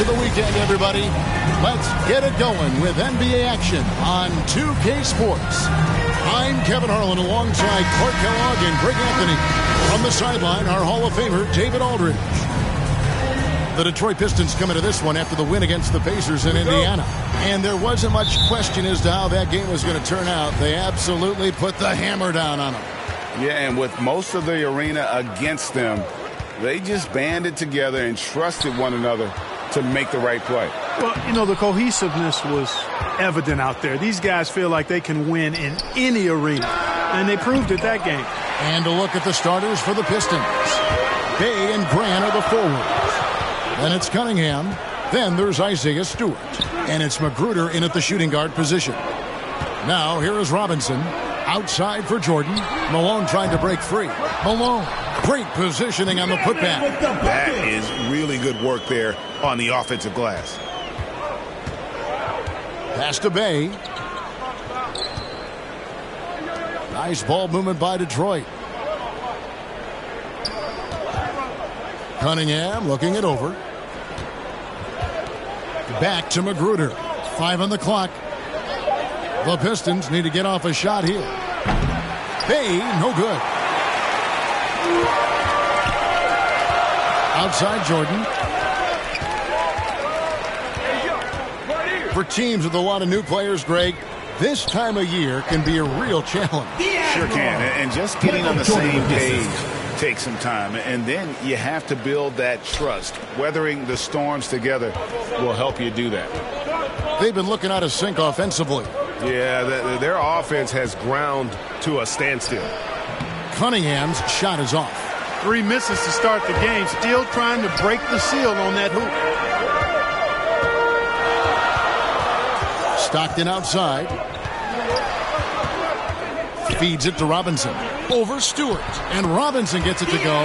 to the weekend, everybody. Let's get it going with NBA action on 2K Sports. I'm Kevin Harlan alongside Clark Kellogg and Greg Anthony. From the sideline, our Hall of Famer, David Aldridge. The Detroit Pistons come into this one after the win against the Pacers in Indiana. And there wasn't much question as to how that game was going to turn out. They absolutely put the hammer down on them. Yeah, and with most of the arena against them, they just banded together and trusted one another to make the right play. Well, you know, the cohesiveness was evident out there. These guys feel like they can win in any arena, and they proved it that game. And a look at the starters for the Pistons. Bay and Grant are the forwards. Then it's Cunningham. Then there's Isaiah Stewart. And it's Magruder in at the shooting guard position. Now here is Robinson. Outside for Jordan. Malone trying to break free. Malone. Great positioning on the putback. That is really good work there on the offensive glass. Pass to Bay. Nice ball movement by Detroit. Cunningham looking it over. Back to Magruder. 5 on the clock. The Pistons need to get off a shot here. Bay, no good. Outside Jordan. For teams with a lot of new players, Greg, this time of year can be a real challenge. Sure can. And just getting on the same page takes some time. And then you have to build that trust. Weathering the storms together will help you do that. They've been looking out of sync offensively. Yeah, their offense has ground to a standstill. Cunningham's shot is off. 3 misses to start the game, still trying to break the seal on that hoop. Stockton outside. Feeds it to Robinson. Over Stewart. And Robinson gets it to go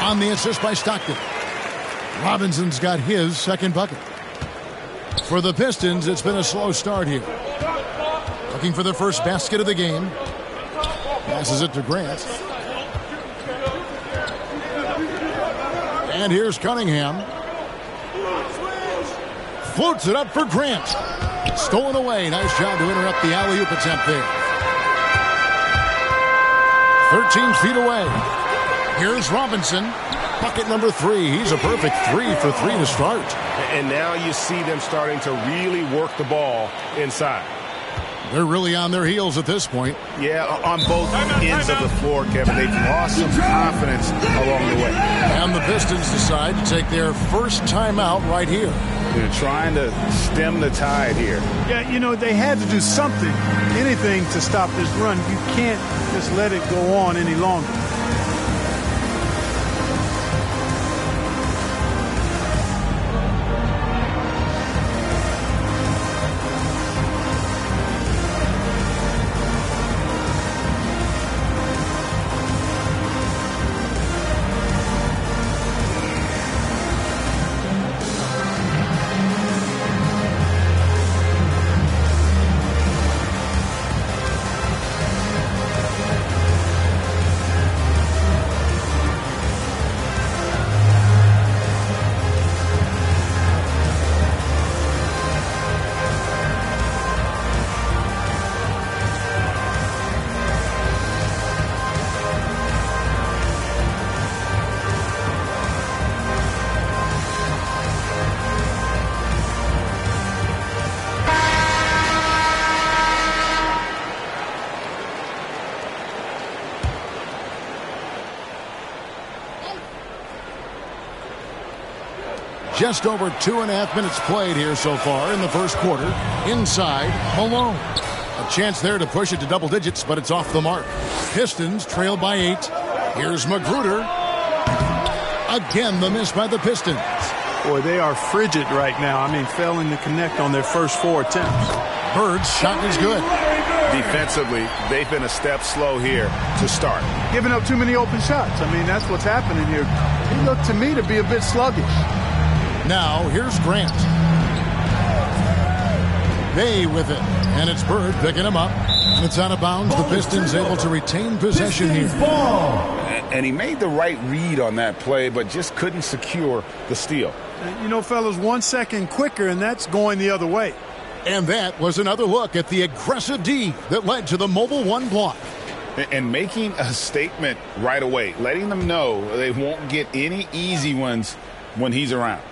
on the assist by Stockton. Robinson's got his second bucket. For the Pistons, it's been a slow start here. Looking for their first basket of the game. Passes it to Grant. And here's Cunningham. Floats it up for Grant. Stolen away. Nice job to interrupt the alley-oop attempt there. 13 feet away. Here's Robinson. Bucket number 3. He's a perfect 3 for 3 to start. And now you see them starting to really work the ball inside. They're really on their heels at this point. Yeah, on both ends of the floor, Kevin. They've lost some confidence along the way. And the Pistons decide to take their first timeout right here. They're trying to stem the tide here. Yeah, you know, they had to do something, anything to stop this run. You can't just let it go on any longer. Just over 2.5 minutes played here so far in the first quarter. Inside, Malone. A chance there to push it to double digits, but it's off the mark. Pistons trail by 8. Here's Magruder. Again, the miss by the Pistons. Boy, they are frigid right now. I mean, failing to connect on their first 4 attempts. Bird's shot is good. Defensively, they've been a step slow here to start. Giving up too many open shots. I mean, that's what's happening here. He looked to me to be a bit sluggish. Now, here's Grant. Bay with it. And it's Bird picking him up. And it's out of bounds. The Pistons able to retain possession here. And he made the right read on that play, but just couldn't secure the steal. You know, fellas, 1 second quicker, and that's going the other way. And that was another look at the aggressive D that led to the Mobile One block. And making a statement right away, letting them know they won't get any easy ones when he's around.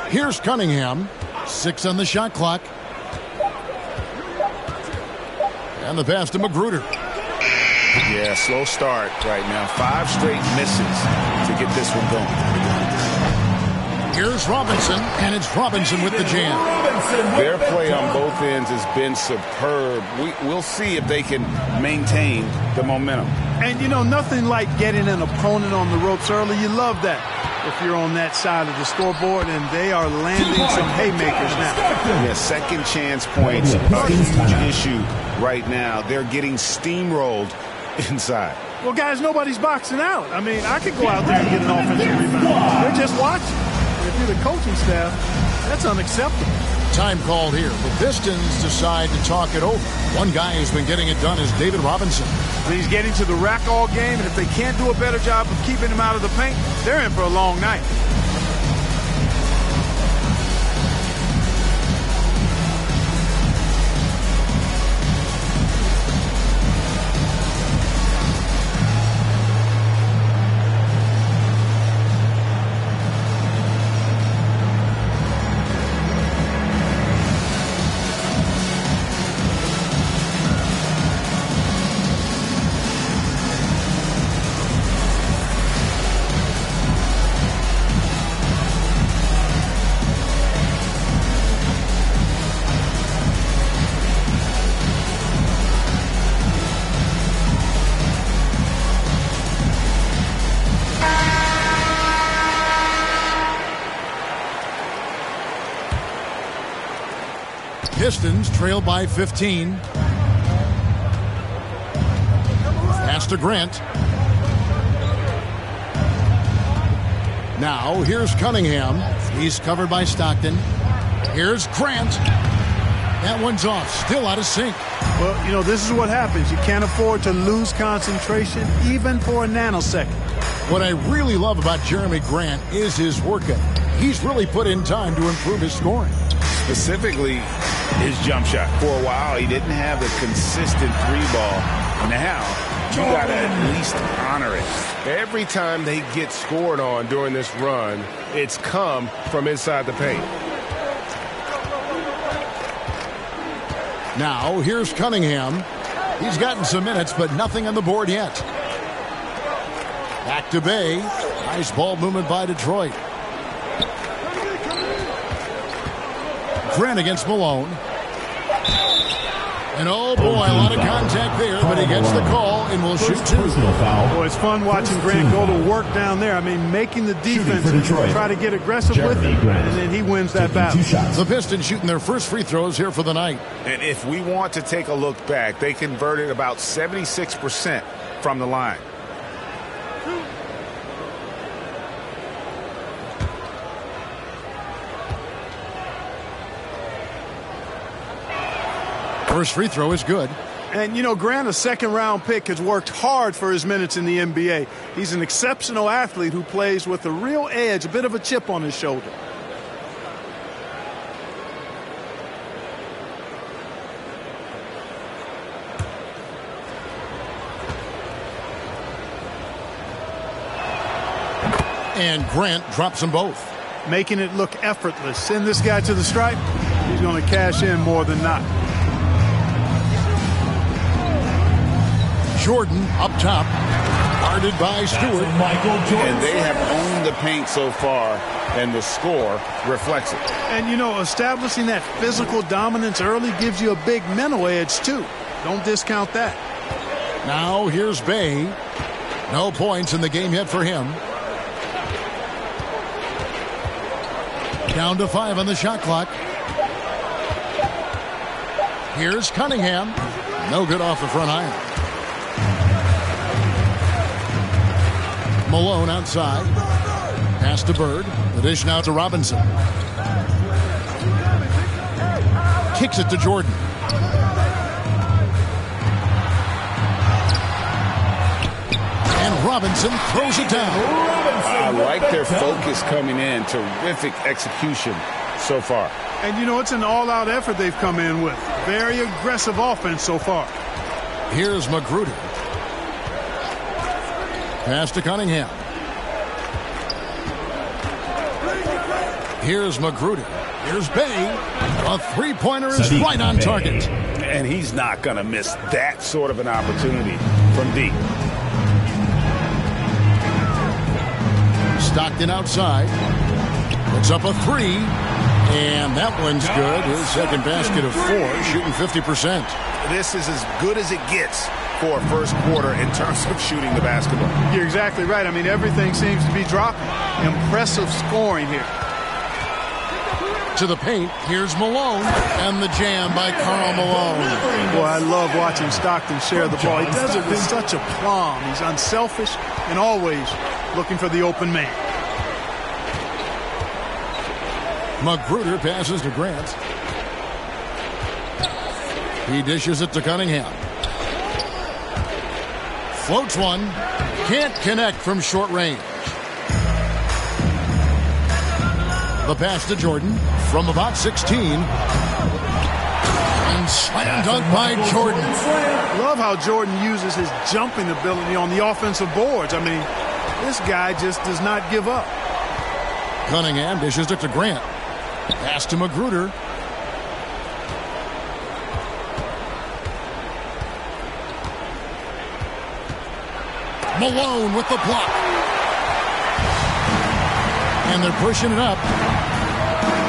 Here's Cunningham. 6 on the shot clock. And the pass to Magruder. Yeah, slow start right now. 5 straight misses to get this one going. Here's Robinson, and it's Robinson with the jam. Their play on both ends has been superb. We'll see if they can maintain the momentum. And, you know, nothing like getting an opponent on the ropes early. You love that if you're on that side of the scoreboard, and they are landing some haymakers now. Yeah, second chance points, a huge issue right now. They're getting steamrolled inside. Well, guys, nobody's boxing out. I mean, I could go out there and get an offensive rebound. They're just watching. If you're the coaching staff, that's unacceptable. Time called here. The Pistons decide to talk it over. One guy who's been getting it done is David Robinson. He's getting to the rack all game, and if they can't do a better job of keeping him out of the paint, they're in for a long night. Pistons trail by 15. Pass to Grant. Now here's Cunningham. He's covered by Stockton. Here's Grant. That one's off. Still out of sync. Well, you know, this is what happens. You can't afford to lose concentration even for a nanosecond. What I really love about Jeremy Grant is his work ethic. He's really put in time to improve his scoring. Specifically, his jump shot. For a while, he didn't have the consistent 3-ball. Now, you got to at least honor it. Every time they get scored on during this run, it's come from inside the paint. Now, here's Cunningham. He's gotten some minutes, but nothing on the board yet. Back to Bay. Nice ball movement by Detroit. Grant against Malone. And oh boy, a lot of contact there, but he gets the call and will shoot 2. Boy, it's fun watching Grant go to work down there. I mean, making the defense try to get aggressive with him, and then he wins that battle. The Pistons shooting their first free throws here for the night. And if we want to take a look back, they converted about 76% from the line. First free throw is good. And, you know, Grant, a second-round pick, has worked hard for his minutes in the NBA. He's an exceptional athlete who plays with a real edge, a bit of a chip on his shoulder. And Grant drops them both. Making it look effortless. Send this guy to the stripe. He's going to cash in more than not. Jordan up top, guarded by Stewart. And they have owned the paint so far, and the score reflects it. And, you know, establishing that physical dominance early gives you a big mental edge, too. Don't discount that. Now here's Bay. No points in the game yet for him. Down to 5 on the shot clock. Here's Cunningham. No good off the front iron. Malone outside. Pass Pass to Bird. The dish now to Robinson. Kicks it to Jordan. And Robinson throws it down. I like their focus coming in. Terrific execution so far. And, you know, it's an all-out effort they've come in with. Very aggressive offense so far. Here's Magruder. Pass to Cunningham. Here's Magruder. Here's Bay. A three-pointer is right on target. And he's not going to miss that sort of an opportunity from deep. Stockton outside. Puts up a three. And that one's good. His second basket of 4, shooting 50%. This is as good as it gets for a first quarter in terms of shooting the basketball. You're exactly right. I mean, everything seems to be dropping. Impressive scoring here. To the paint, here's Malone, and the jam by Karl Malone. Boy, I love watching Stockton share the ball. He does it with such aplomb. He's unselfish and always looking for the open man. Magruder passes to Grant. He dishes it to Cunningham. Floats one. Can't connect from short range. The pass to Jordan from about 16. And slam dunk by Jordan. Love how Jordan uses his jumping ability on the offensive boards. I mean, this guy just does not give up. Cunningham dishes it to Grant. Pass to Magruder. Malone with the block. And they're pushing it up.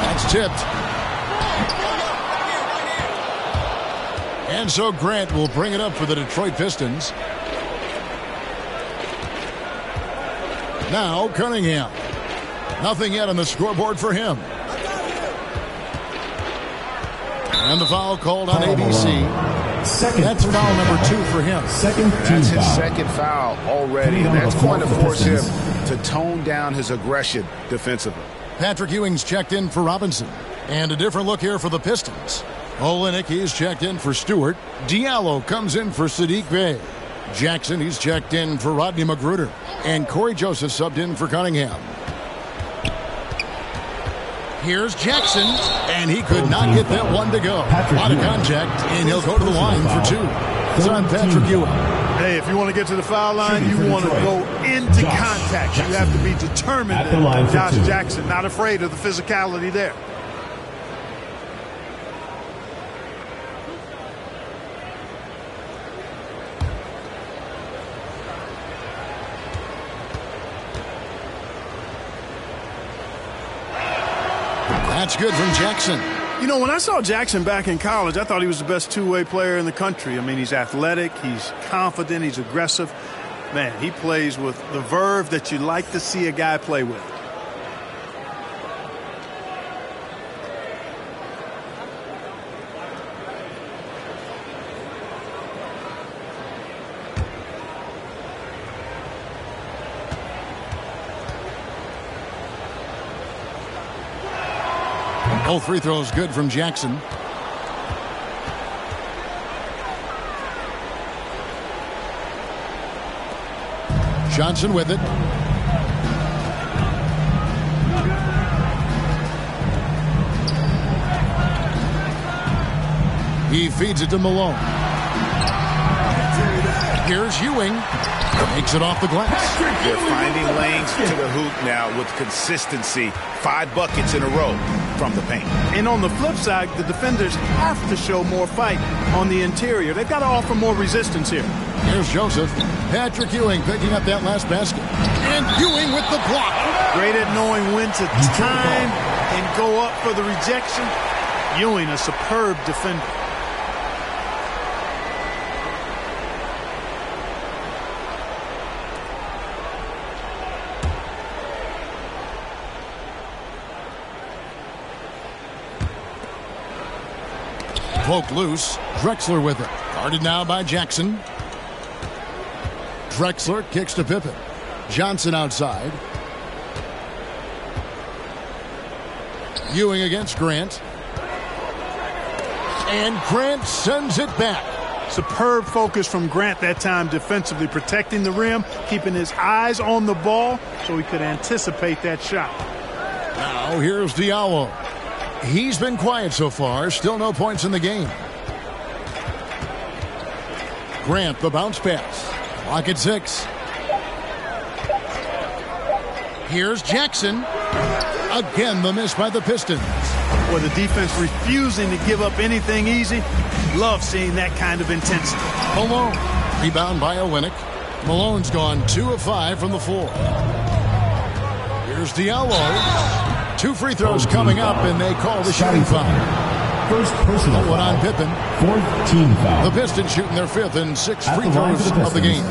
That's tipped. And so Grant will bring it up for the Detroit Pistons. Now Cunningham. Nothing yet on the scoreboard for him. And the foul called on ABC. That's foul number 2 for him. That's his second foul already. And that's going to force him to tone down his aggression defensively. Patrick Ewing's checked in for Robinson. And a different look here for the Pistons. Olynyk, he's checked in for Stewart. Diallo comes in for Sadiq Bey. Jackson, he's checked in for Rodney Magruder. And Corey Joseph subbed in for Cunningham. Here's Jackson, and he could not get that one to go. A lot of contact, and he'll go to the line for 2. It's on Patrick Ewing. Hey, if you want to get to the foul line, you want to go into contact. You have to be determined. Josh Jackson, not afraid of the physicality there. That's good from Jackson. You know, when I saw Jackson back in college, I thought he was the best two-way player in the country. I mean, he's athletic, he's confident, he's aggressive. Man, he plays with the verve that you like to see a guy play with. Both free throws good from Jackson. Johnson with it. He feeds it to Malone. Here's Ewing. Makes it off the glass. They're finding lanes to the hoop now with consistency. 5 buckets in a row from the paint. And on the flip side, the defenders have to show more fight on the interior. They've got to offer more resistance here. Here's Joseph. Patrick Ewing picking up that last basket. And Ewing with the block. Great at knowing when to time and go up for the rejection. Ewing, a superb defender. Poked loose. Drexler with it. Guarded now by Jackson. Drexler kicks to Pippen. Johnson outside. Ewing against Grant. And Grant sends it back. Superb focus from Grant that time defensively, protecting the rim, keeping his eyes on the ball so he could anticipate that shot. Now here's Diallo. He's been quiet so far. Still no points in the game. Grant, the bounce pass. Clock at 6. Here's Jackson. Again, the miss by the Pistons. Well, the defense refusing to give up anything easy. Love seeing that kind of intensity. Malone. Rebound by Olynyk. Malone's gone 2 of 5 from the floor. Here's Diallo. 2 free throws coming up, and they call the shooting foul. First personal one foul. on Pippen. 4th team foul. The Pistons shooting their 5th and 6th free throws of the game.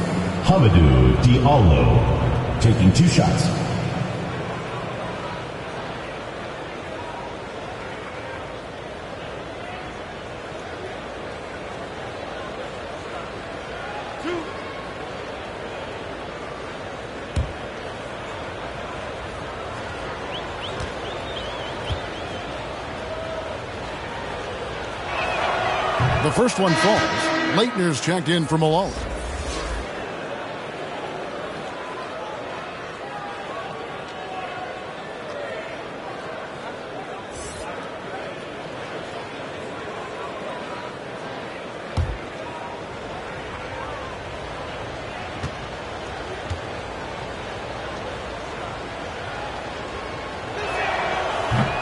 Hamidou Diallo taking 2 shots. The first one falls. Leitner's checked in for Malone.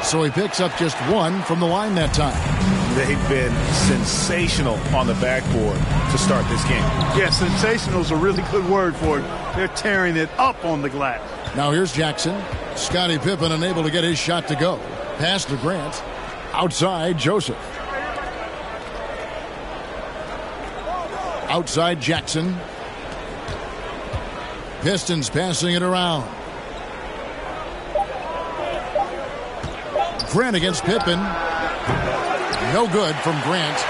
So he picks up just 1 from the line that time. They've been sensational on the backboard to start this game. Yeah, sensational is a really good word for it. They're tearing it up on the glass. Now here's Jackson. Scottie Pippen unable to get his shot to go. Pass to Grant. Outside, Joseph. Outside, Jackson. Pistons passing it around. Grant against Pippen. No good from Grant.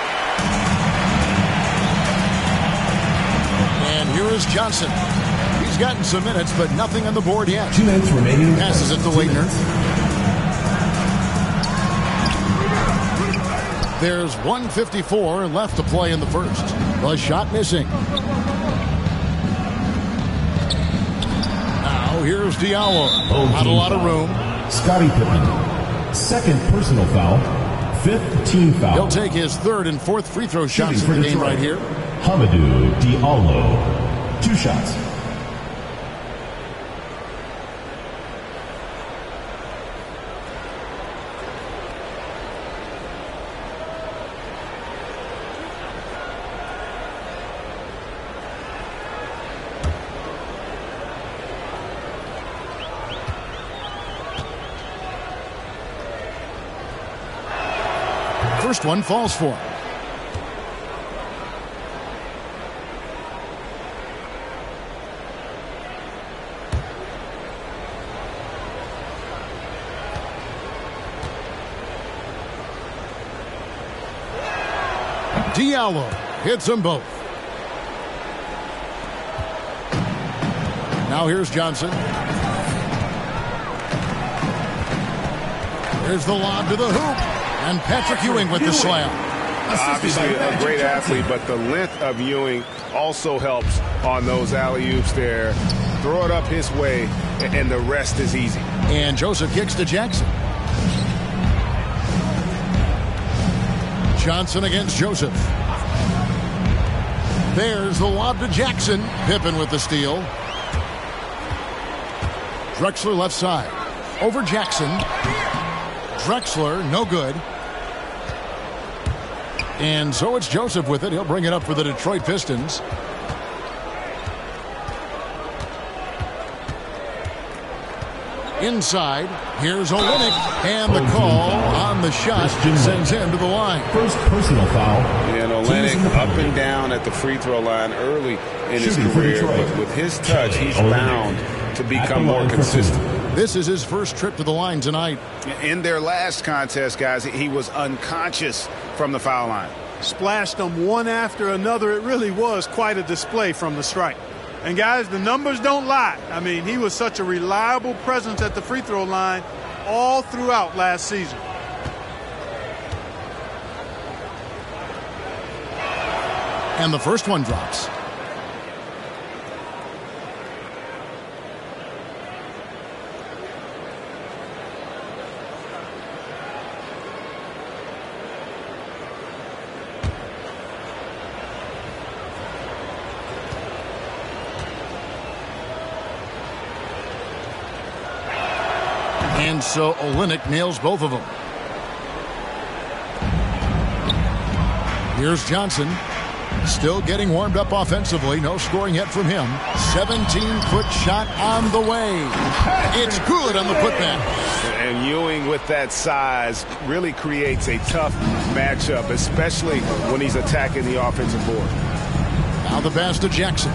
And here is Johnson. He's gotten some minutes, but nothing on the board yet. 2 minutes remaining. Passes it to Leitner. There's 1:54 left to play in the first. The shot missing. Now here's Diallo. Not a lot of room. Scottie Pippen. 2nd personal foul. 5th team foul. He'll take his 3rd and 4th free throw shots in the game right here. Hamidou Diallo. 2 shots. First one falls for him. Diallo hits them both. Now here's Johnson. Here's the lob to the hoop. And Patrick Ewing with the slam. Obviously a great athlete, but the length of Ewing also helps on those alley-oops there. Throw it up his way, and the rest is easy. And Joseph kicks to Jackson. Johnson against Joseph. There's the lob to Jackson. Pippen with the steal. Drexler left side. Over Jackson. Drexler, no good. And so it's Joseph with it. He'll bring it up for the Detroit Pistons. Inside, here's Olynyk, and the call on the shot sends him to the line. First personal foul. And Olynyk up and down at the free throw line early in his career, but with his touch, he's bound to become more consistent. This is his first trip to the line tonight. In their last contest, guys, he was unconscious from the foul line. Splashed them one after another. It really was quite a display from the stripe. And, guys, the numbers don't lie. I mean, he was such a reliable presence at the free throw line. all throughout last season. And the first one drops. And so Olynyk nails both of them. Here's Johnson. Still getting warmed up offensively. No scoring yet from him. 17-foot shot on the way. It's good on the putback. And Ewing with that size really creates a tough matchup, especially when he's attacking the offensive board. Now the pass to Jackson.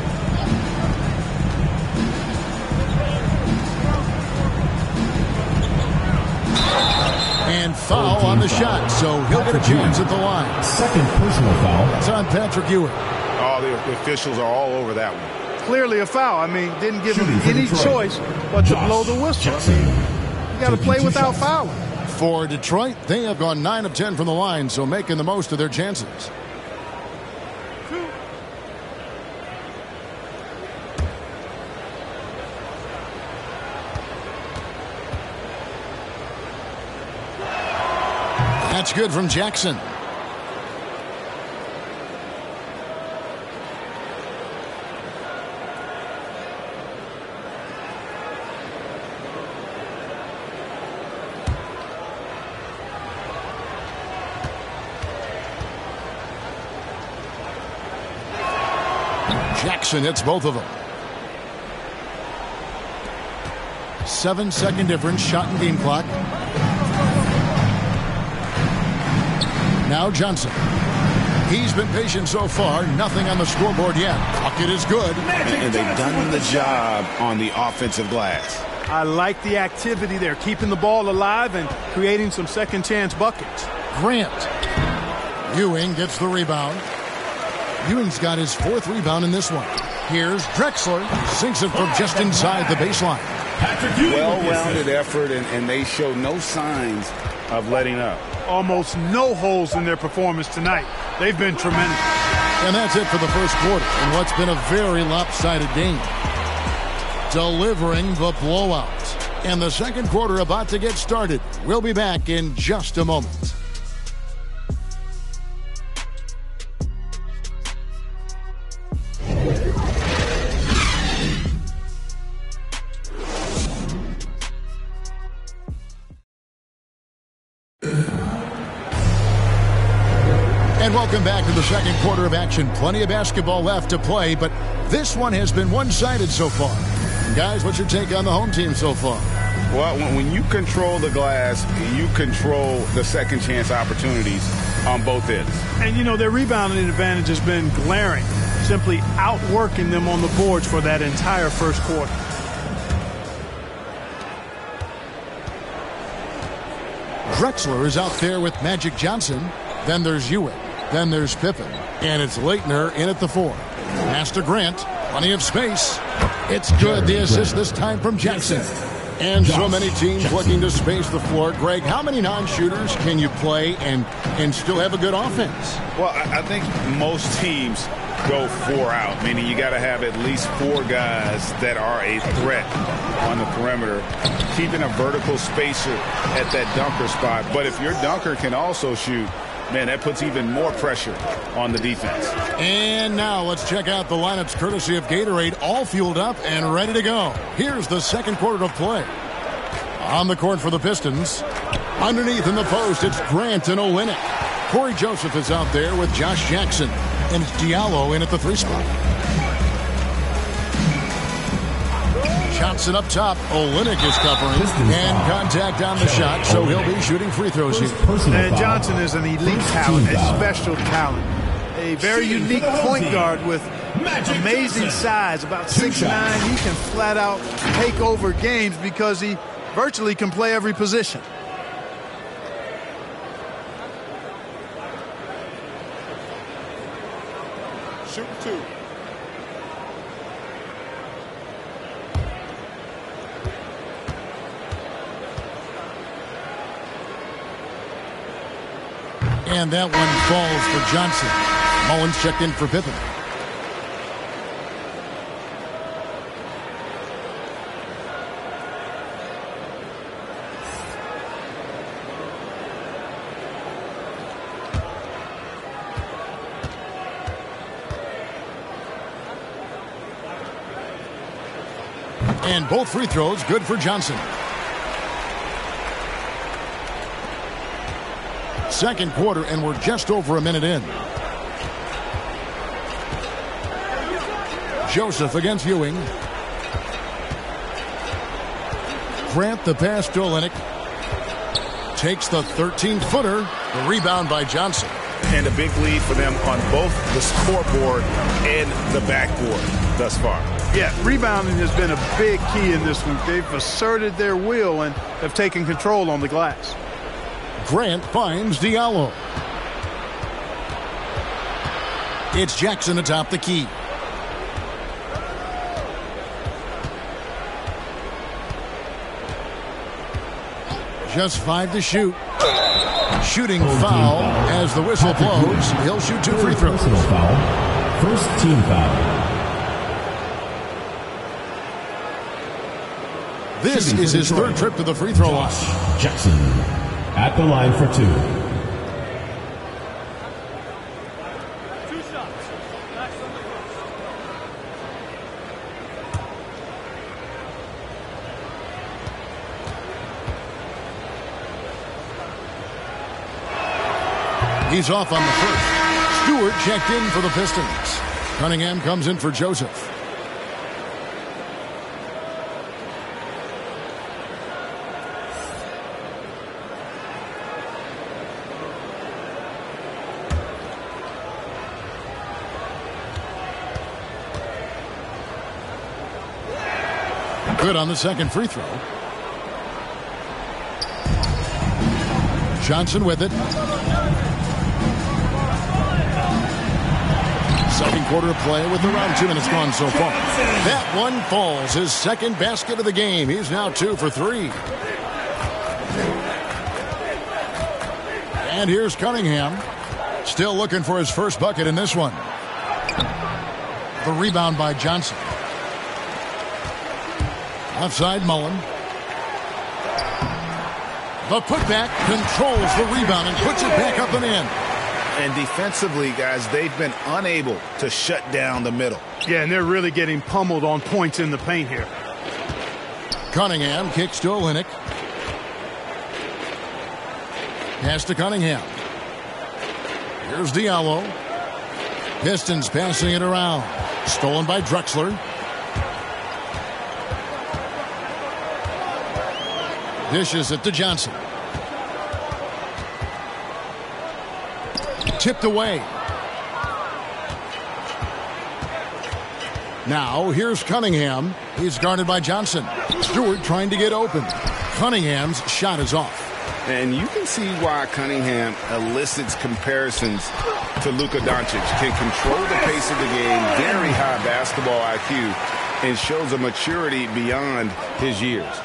And foul on the shot, so he'll get a chance at the line. Second personal foul. It's on Patrick Ewing. Oh, the officials are all over that one. Clearly a foul. I mean, didn't give him any choice but to blow the whistle. You got to play without fouling. For Detroit, they have gone 9 of 10 from the line, so making the most of their chances. That's good from Jackson. Jackson hits both of them. 7-second difference, shot and game clock. Now Johnson. He's been patient so far. Nothing on the scoreboard yet. Bucket is good. And they've done the job on the offensive glass. I like the activity there, keeping the ball alive and creating some second chance buckets. Grant. Ewing gets the rebound. Ewing's got his 4th rebound in this one. Here's Drexler. Sinks it from just inside the baseline. Well-rounded effort, and they show no signs of letting up. Almost no holes in their performance tonight. They've been tremendous. And that's it for the first quarter in what's been a very lopsided game. Delivering the blowout. And the second quarter about to get started. We'll be back in just a moment. And welcome back to the second quarter of action. Plenty of basketball left to play, but this one has been one-sided so far. Guys, what's your take on the home team so far? Well, when you control the glass, you control the second chance opportunities on both ends. And, you know, their rebounding advantage has been glaring, simply outworking them on the boards for that entire first quarter. Drexler is out there with Magic Johnson. Then there's Ewing. Then there's Pippen. And it's Leitner in at the 4. Pass to Grant. Plenty of space. It's good. The assist this time from Jackson. And so many teams looking to space the floor. Greg, how many non-shooters can you play and still have a good offense? Well, I think most teams go 4 out, meaning you got to have at least 4 guys that are a threat on the perimeter, keeping a vertical spacer at that dunker spot. But if your dunker can also shoot, man, that puts even more pressure on the defense. And now let's check out the lineups courtesy of Gatorade, all fueled up and ready to go. Here's the second quarter of play. On the court for the Pistons. Underneath in the post, it's Grant and Olynyk. Corey Joseph is out there with Josh Jackson. And it's Diallo in at the 3 spot. Johnson up top. Olynyk is covering. And contact on the shot, so he'll be shooting free throws here. And Johnson is an elite talent, a special talent. A very unique point guard with amazing size, about 6'9". He can flat out take over games because he virtually can play every position. Shoot 2. And that one falls for Johnson. Mullins checked in for Pippen. And both free throws good for Johnson. Second quarter, and we're just over a minute in. Joseph against Ewing. Grant the pass to Olynyk. Takes the 13-footer. The rebound by Johnson. And a big lead for them on both the scoreboard and the backboard thus far. Yeah, rebounding has been a big key in this one. They've asserted their will and have taken control on the glass. Grant finds Diallo. It's Jackson atop the key. Just 5 to shoot. Shooting foul as the whistle blows. He'll shoot 2 free throws. Personal foul. First team foul. This is his third trip to the free throw line. Jackson at the line for 2. He's off on the first. Stewart checked in for the Pistons. Cunningham comes in for Joseph. Good on the second free throw. Johnson with it. Second quarter of play with around 2 minutes gone so far. That one falls. His second basket of the game. He's now 2 for 3. And here's Cunningham. Still looking for his first bucket in this one. The rebound by Johnson. Offside Mullen. The putback controls the rebound and puts it back up and in. And defensively, guys, they've been unable to shut down the middle. Yeah, and they're really getting pummeled on points in the paint here. Cunningham kicks to Olynyk. Pass to Cunningham. Here's Diallo. Pistons passing it around. Stolen by Drexler. Dishes it to Johnson. Tipped away. Now here's Cunningham. He's guarded by Johnson. Stewart trying to get open. Cunningham's shot is off. And you can see why Cunningham elicits comparisons to Luka Doncic. Can control the pace of the game, very high basketball IQ, and shows a maturity beyond his years.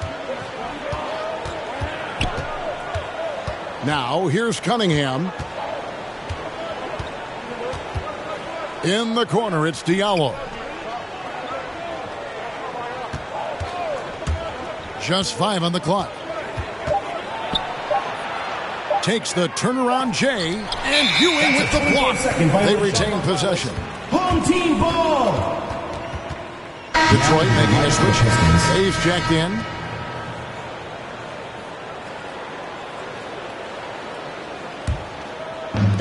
Now here's Cunningham. In the corner, it's Diallo. Just 5 on the clock. Takes the turnaround Jay, and Ewing with the block. They retain possession. Home team ball. Detroit making a switch. Hayes jacked in.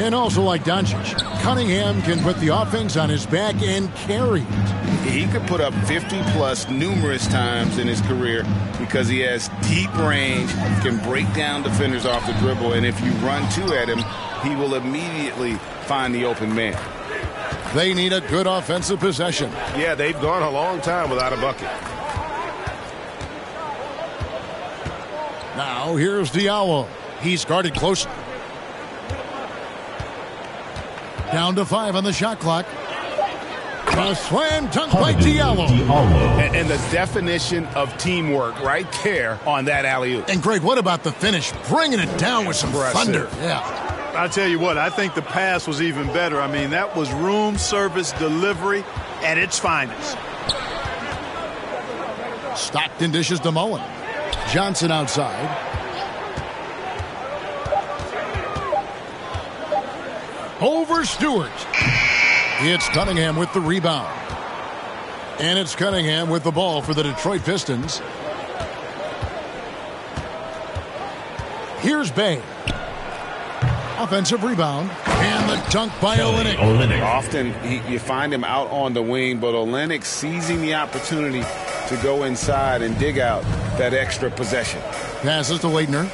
And also like Doncic, Cunningham can put the offense on his back and carry it. He could put up 50-plus numerous times in his career because he has deep range, can break down defenders off the dribble, and if you run 2 at him, he will immediately find the open man. They need a good offensive possession. Yeah, they've gone a long time without a bucket. Now here's Diallo. He's guarded closely. Down to 5 on the shot clock. A slam dunk by Diallo. And the definition of teamwork right there on that alley-oop. And Greg, what about the finish? Bringing it down with some thunder. Yeah. I'll tell you what, I think the pass was even better. I mean, that was room service delivery at its finest. Stockton dishes to Mullen. Johnson outside. Over Stewart. It's Cunningham with the rebound. And it's Cunningham with the ball for the Detroit Pistons. Here's Bay. Offensive rebound. And the dunk by Olynyk. Often you find him out on the wing, but Olynyk seizing the opportunity to go inside and dig out that extra possession. Passes to Leitner.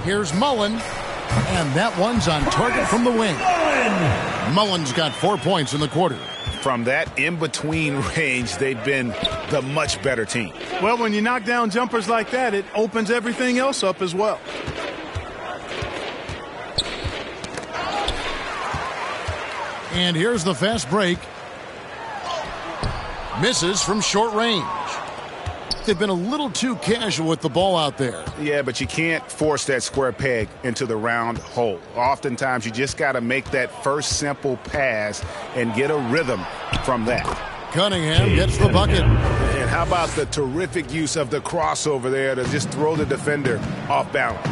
Here's Mullen. And that one's on target from the wing. Mullen's got 4 points in the quarter. From that in-between range, they've been the much better team. Well, when you knock down jumpers like that, it opens everything else up as well. And here's the fast break. Misses from short range. They've been a little too casual with the ball out there. Yeah, but you can't force that square peg into the round hole. Oftentimes, you just got to make that first simple pass and get a rhythm from that. Cunningham gets the bucket. And how about the terrific use of the crossover there to just throw the defender off balance?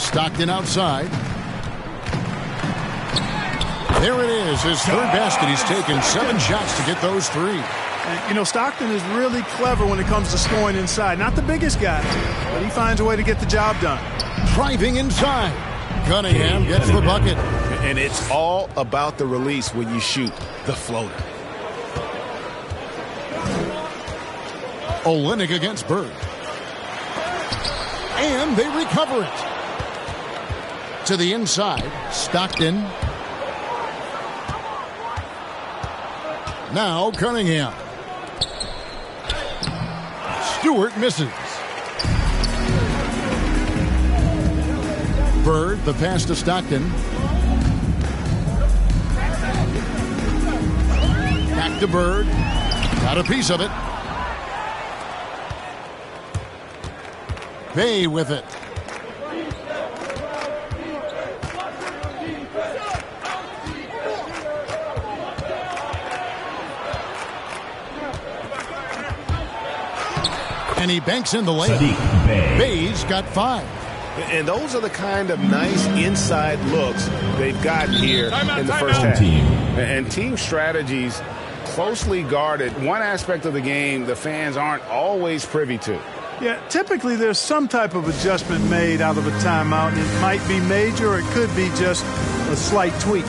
Stockton outside. There it is, his third basket. He's taken 7 shots to get those 3. And, you know, Stockton is really clever when it comes to scoring inside. Not the biggest guy, but he finds a way to get the job done. Driving inside. Cunningham gets the bucket. And it's all about the release when you shoot the floater. Olynyk against Bird. And they recover it. To the inside, Stockton. Now Cunningham. Stewart misses. Bird, the pass to Stockton. Back to Bird. Got a piece of it. Bay with it. And he banks in the lane. Bay's got 5. And those are the kind of nice inside looks they've gotten here in the first half. And team strategies closely guarded. One aspect of the game the fans aren't always privy to. Yeah, typically there's some type of adjustment made out of a timeout. And it might be major or it could be just a slight tweak.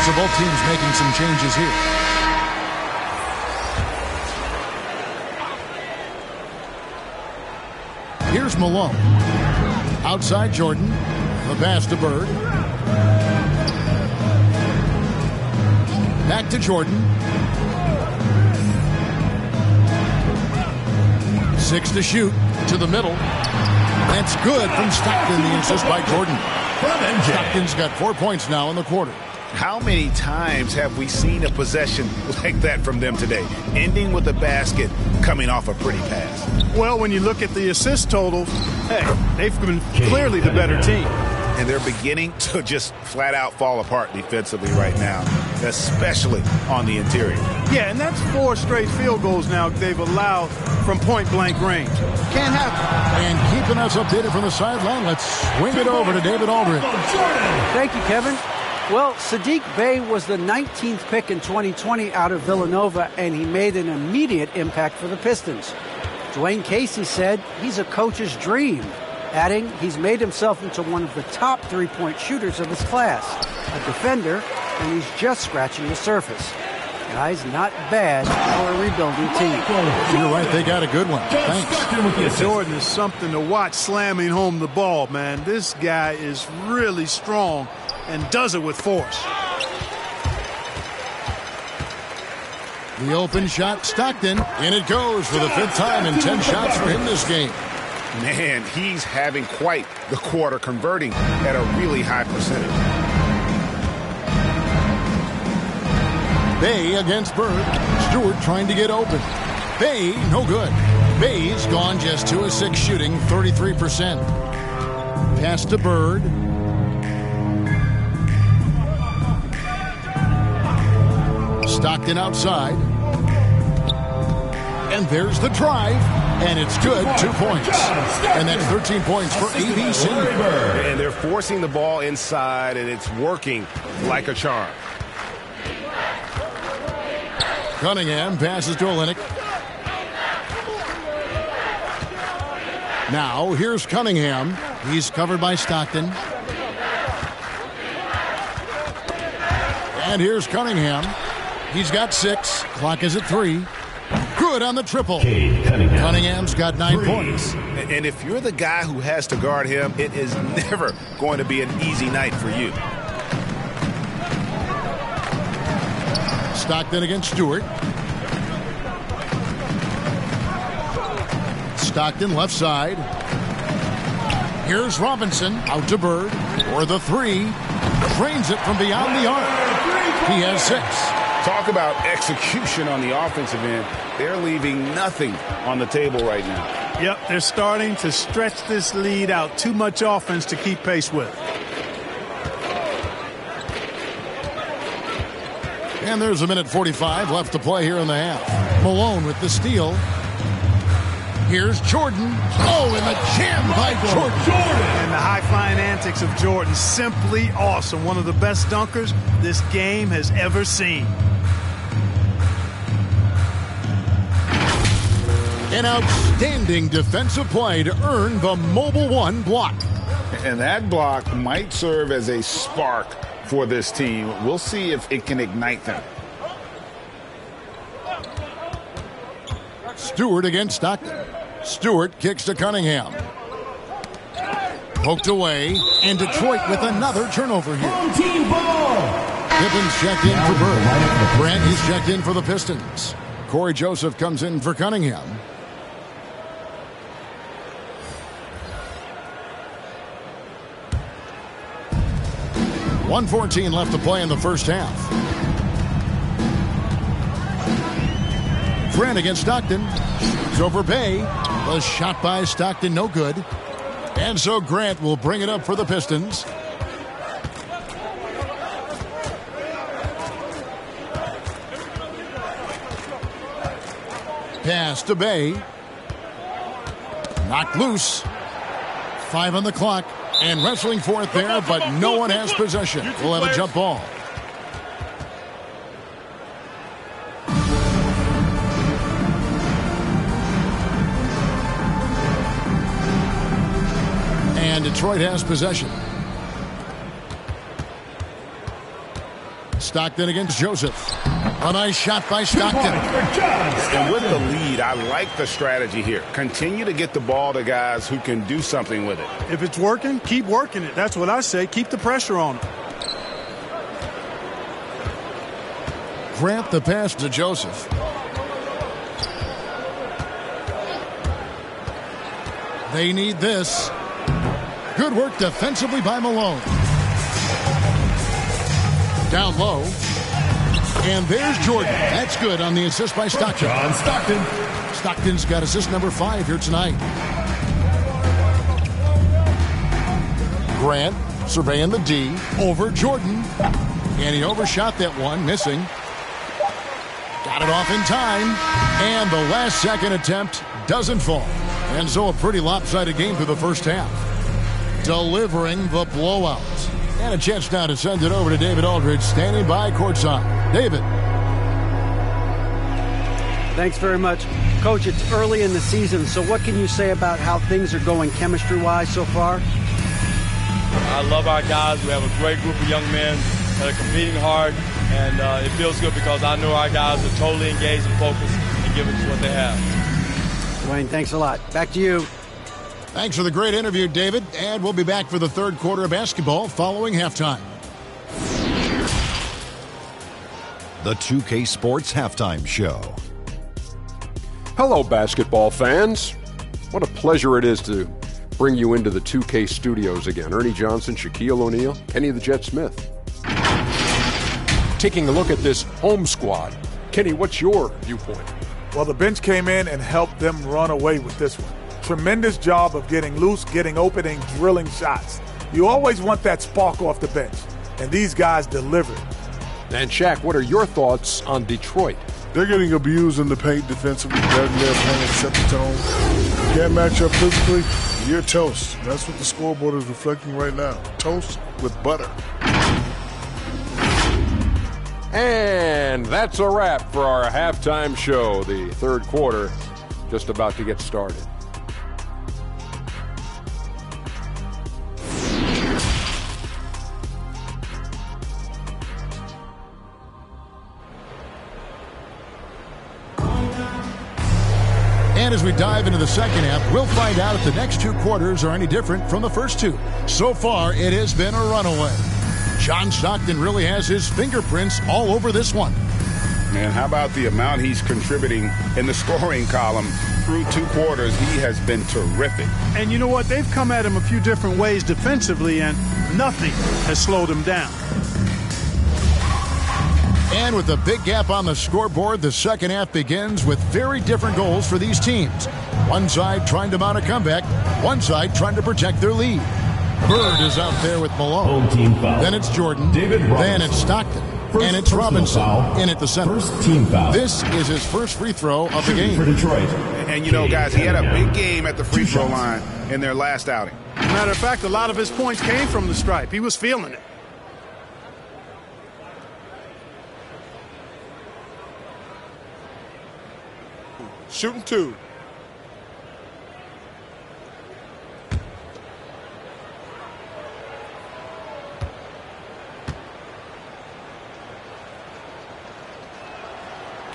So both teams making some changes here. Here's Malone. Outside Jordan. The pass to Bird. Back to Jordan. 6 to shoot. To the middle. That's good from Stockton. The assist by Jordan. Stockton's got 4 points now in the quarter. How many times have we seen a possession like that from them today, ending with a basket coming off a pretty pass? Well, when you look at the assist totals, hey, they've been clearly the better team. And they're beginning to just flat out fall apart defensively right now, especially on the interior. Yeah, and that's 4 straight field goals now they've allowed from point-blank range. Can't happen. And keeping us updated from the sideline, let's swing it over to David Aldridge. Thank you, Kevin. Well, Sadiq Bey was the 19th pick in 2020 out of Villanova, and he made an immediate impact for the Pistons. Dwayne Casey said he's a coach's dream, adding he's made himself into one of the top three-point shooters of his class, a defender, and he's just scratching the surface. Guys, not bad for a rebuilding team. You're right, they got a good one. Thanks. Jordan is something to watch slamming home the ball, man. This guy is really strong and does it with force. The open shot, Stockton, and it goes for the 5th time in 10 shots for him this game. Man, he's having quite the quarter, converting at a really high percentage. Bay against Bird. Stewart trying to get open. Bay, no good. Bay's gone just 2 of 6 shooting, 33%. Pass to Bird. Stockton outside. And there's the drive. And it's good, 2 points. And that's 13 points for ABC. And they're forcing the ball inside, and it's working like a charm. Cunningham passes to Olynyk. Now, here's Cunningham. He's covered by Stockton. And here's Cunningham. He's got 6. Clock is at 3. Good on the triple. Cunningham's got 9 points. And if you're the guy who has to guard him, it is never going to be an easy night for you. Stockton against Stewart. Stockton left side. Here's Robinson out to Bird for the 3. Drains it from beyond the arc. He has 6. Talk about execution on the offensive end. They're leaving nothing on the table right now. Yep, they're starting to stretch this lead out. Too much offense to keep pace with. And there's 1:45 left to play here in the half. Malone with the steal. Here's Jordan. Oh, and the jam by Jordan. And the high-flying antics of Jordan, simply awesome. One of the best dunkers this game has ever seen. An outstanding defensive play to earn the Mobile One block. And that block might serve as a spark for this team. We'll see if it can ignite them. Stewart against Stockton. Stewart kicks to Cunningham. Poked away, and Detroit with another turnover here. Pippin's checked in for Bird. Grant is checked in for the Pistons. Corey Joseph comes in for Cunningham. .114 left to play in the first half. Grant against Stockton. It's over Bay. The shot by Stockton, no good. And so Grant will bring it up for the Pistons. Pass to Bay. Knocked loose. 5 on the clock. And wrestling for it there, but no one has possession. We'll have a jump ball. And Detroit has possession. Stockton against Joseph. A nice shot by Stockton. And with the lead, I like the strategy here. Continue to get the ball to guys who can do something with it. If it's working, keep working it. That's what I say. Keep the pressure on it. Grant the pass to Joseph. They need this. Good work defensively by Malone. Down low. And there's Jordan. That's good on the assist by Stockton. John Stockton. Stockton's got assist number 5 here tonight. Grant surveying the D over Jordan. And he overshot that one, missing. Got it off in time. And the last second attempt doesn't fall. And so a pretty lopsided game through the first half. Delivering the blowout. And a chance now to send it over to David Aldridge, standing by courtside. David. Thanks very much. Coach, it's early in the season, so what can you say about how things are going chemistry-wise so far? I love our guys. We have a great group of young men that are competing hard, and it feels good because I know our guys are totally engaged and focused and giving us what they have. Dwayne, thanks a lot. Back to you. Thanks for the great interview, David. And we'll be back for the third quarter of basketball following halftime. The 2K Sports Halftime Show. Hello, basketball fans. What a pleasure it is to bring you into the 2K studios again. Ernie Johnson, Shaquille O'Neal, Kenny the Jet Smith. Taking a look at this home squad. Kenny, what's your viewpoint? Well, the bench came in and helped them run away with this one. Tremendous job of getting loose, getting open, and drilling shots. You always want that spark off the bench, and these guys delivered. And Shaq, what are your thoughts on Detroit? They're getting abused in the paint defensively. They're playing set the tone. Can't match up physically, you're toast. That's what the scoreboard is reflecting right now. Toast with butter. And that's a wrap for our halftime show. The third quarter just about to get started. And as we dive into the second half, we'll find out if the next two quarters are any different from the first two. So far, it has been a runaway. John Stockton really has his fingerprints all over this one. Man, how about the amount he's contributing in the scoring column through two quarters? He has been terrific. And you know what? They've come at him a few different ways defensively, and nothing has slowed him down. And with a big gap on the scoreboard, the second half begins with very different goals for these teams. One side trying to mount a comeback, one side trying to protect their lead. Bird is out there with Malone. Home team foul. Then it's Jordan. David then it's Stockton. First and it's Robinson foul. in at the center. First team foul. This is his first free throw of the Shooting game. for Detroit. And you know, guys, he had a big game at the free throw line in their last outing. Matter of fact, a lot of his points came from the stripe. He was feeling it. Shooting two.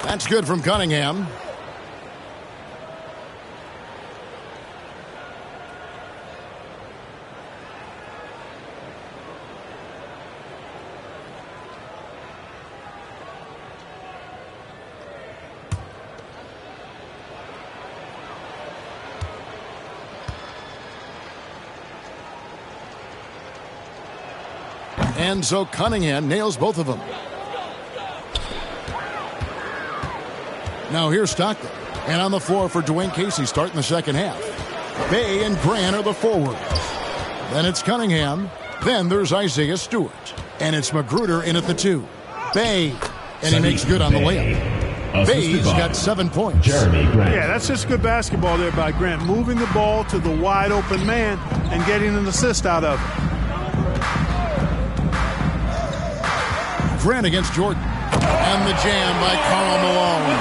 That's good from Cunningham. And so Cunningham nails both of them. Now here's Stockton. And on the floor for Dwayne Casey starting the second half. Bay and Grant are the forwards. Then it's Cunningham. Then there's Isaiah Stewart. And it's Magruder in at the two. Bay. And he makes good on the layup. Bay's got 7 points. Jeremy Grant. Yeah, that's just good basketball there by Grant. Moving the ball to the wide open man and getting an assist out of it. Grant against Jordan. And the jam by Karl Malone.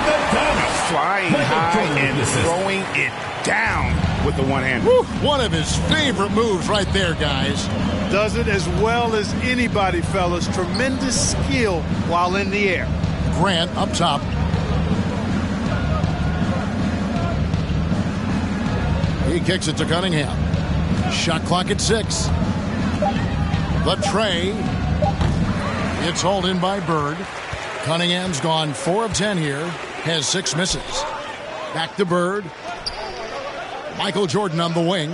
Flying high and throwing it down with the one-hand. One of his favorite moves right there, guys. Does it as well as anybody, fellas. Tremendous skill while in the air. Grant up top. He kicks it to Cunningham. Shot clock at 6. The tray. It's hauled in by Bird. Cunningham's gone 4 of 10 here. Has 6 misses. Back to Bird. Michael Jordan on the wing.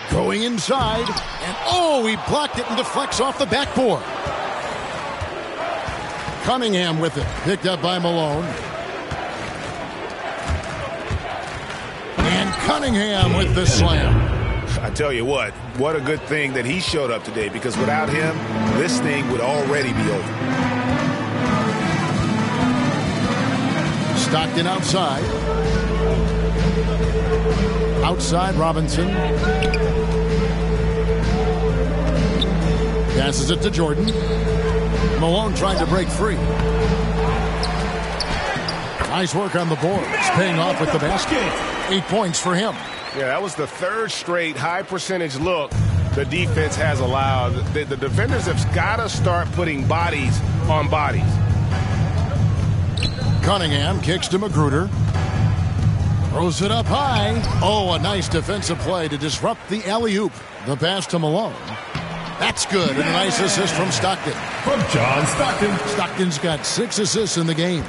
Going inside. And he blocked it and deflects off the backboard. Cunningham with it. Picked up by Malone. And Cunningham with the slam. I tell you what a good thing that he showed up today, because without him, this thing would already be over. Stockton outside. Outside Robinson. Passes it to Jordan. Malone trying to break free. Nice work on the boards. Paying off with the basket. 8 points for him. Yeah, that was the third straight high percentage look the defense has allowed. The defenders have got to start putting bodies on bodies. Cunningham kicks to Magruder. Throws it up high. Oh, a nice defensive play to disrupt the alley-oop. The pass to Malone. That's good. And a nice assist from Stockton. From John Stockton. Stockton's got 6 assists in the game.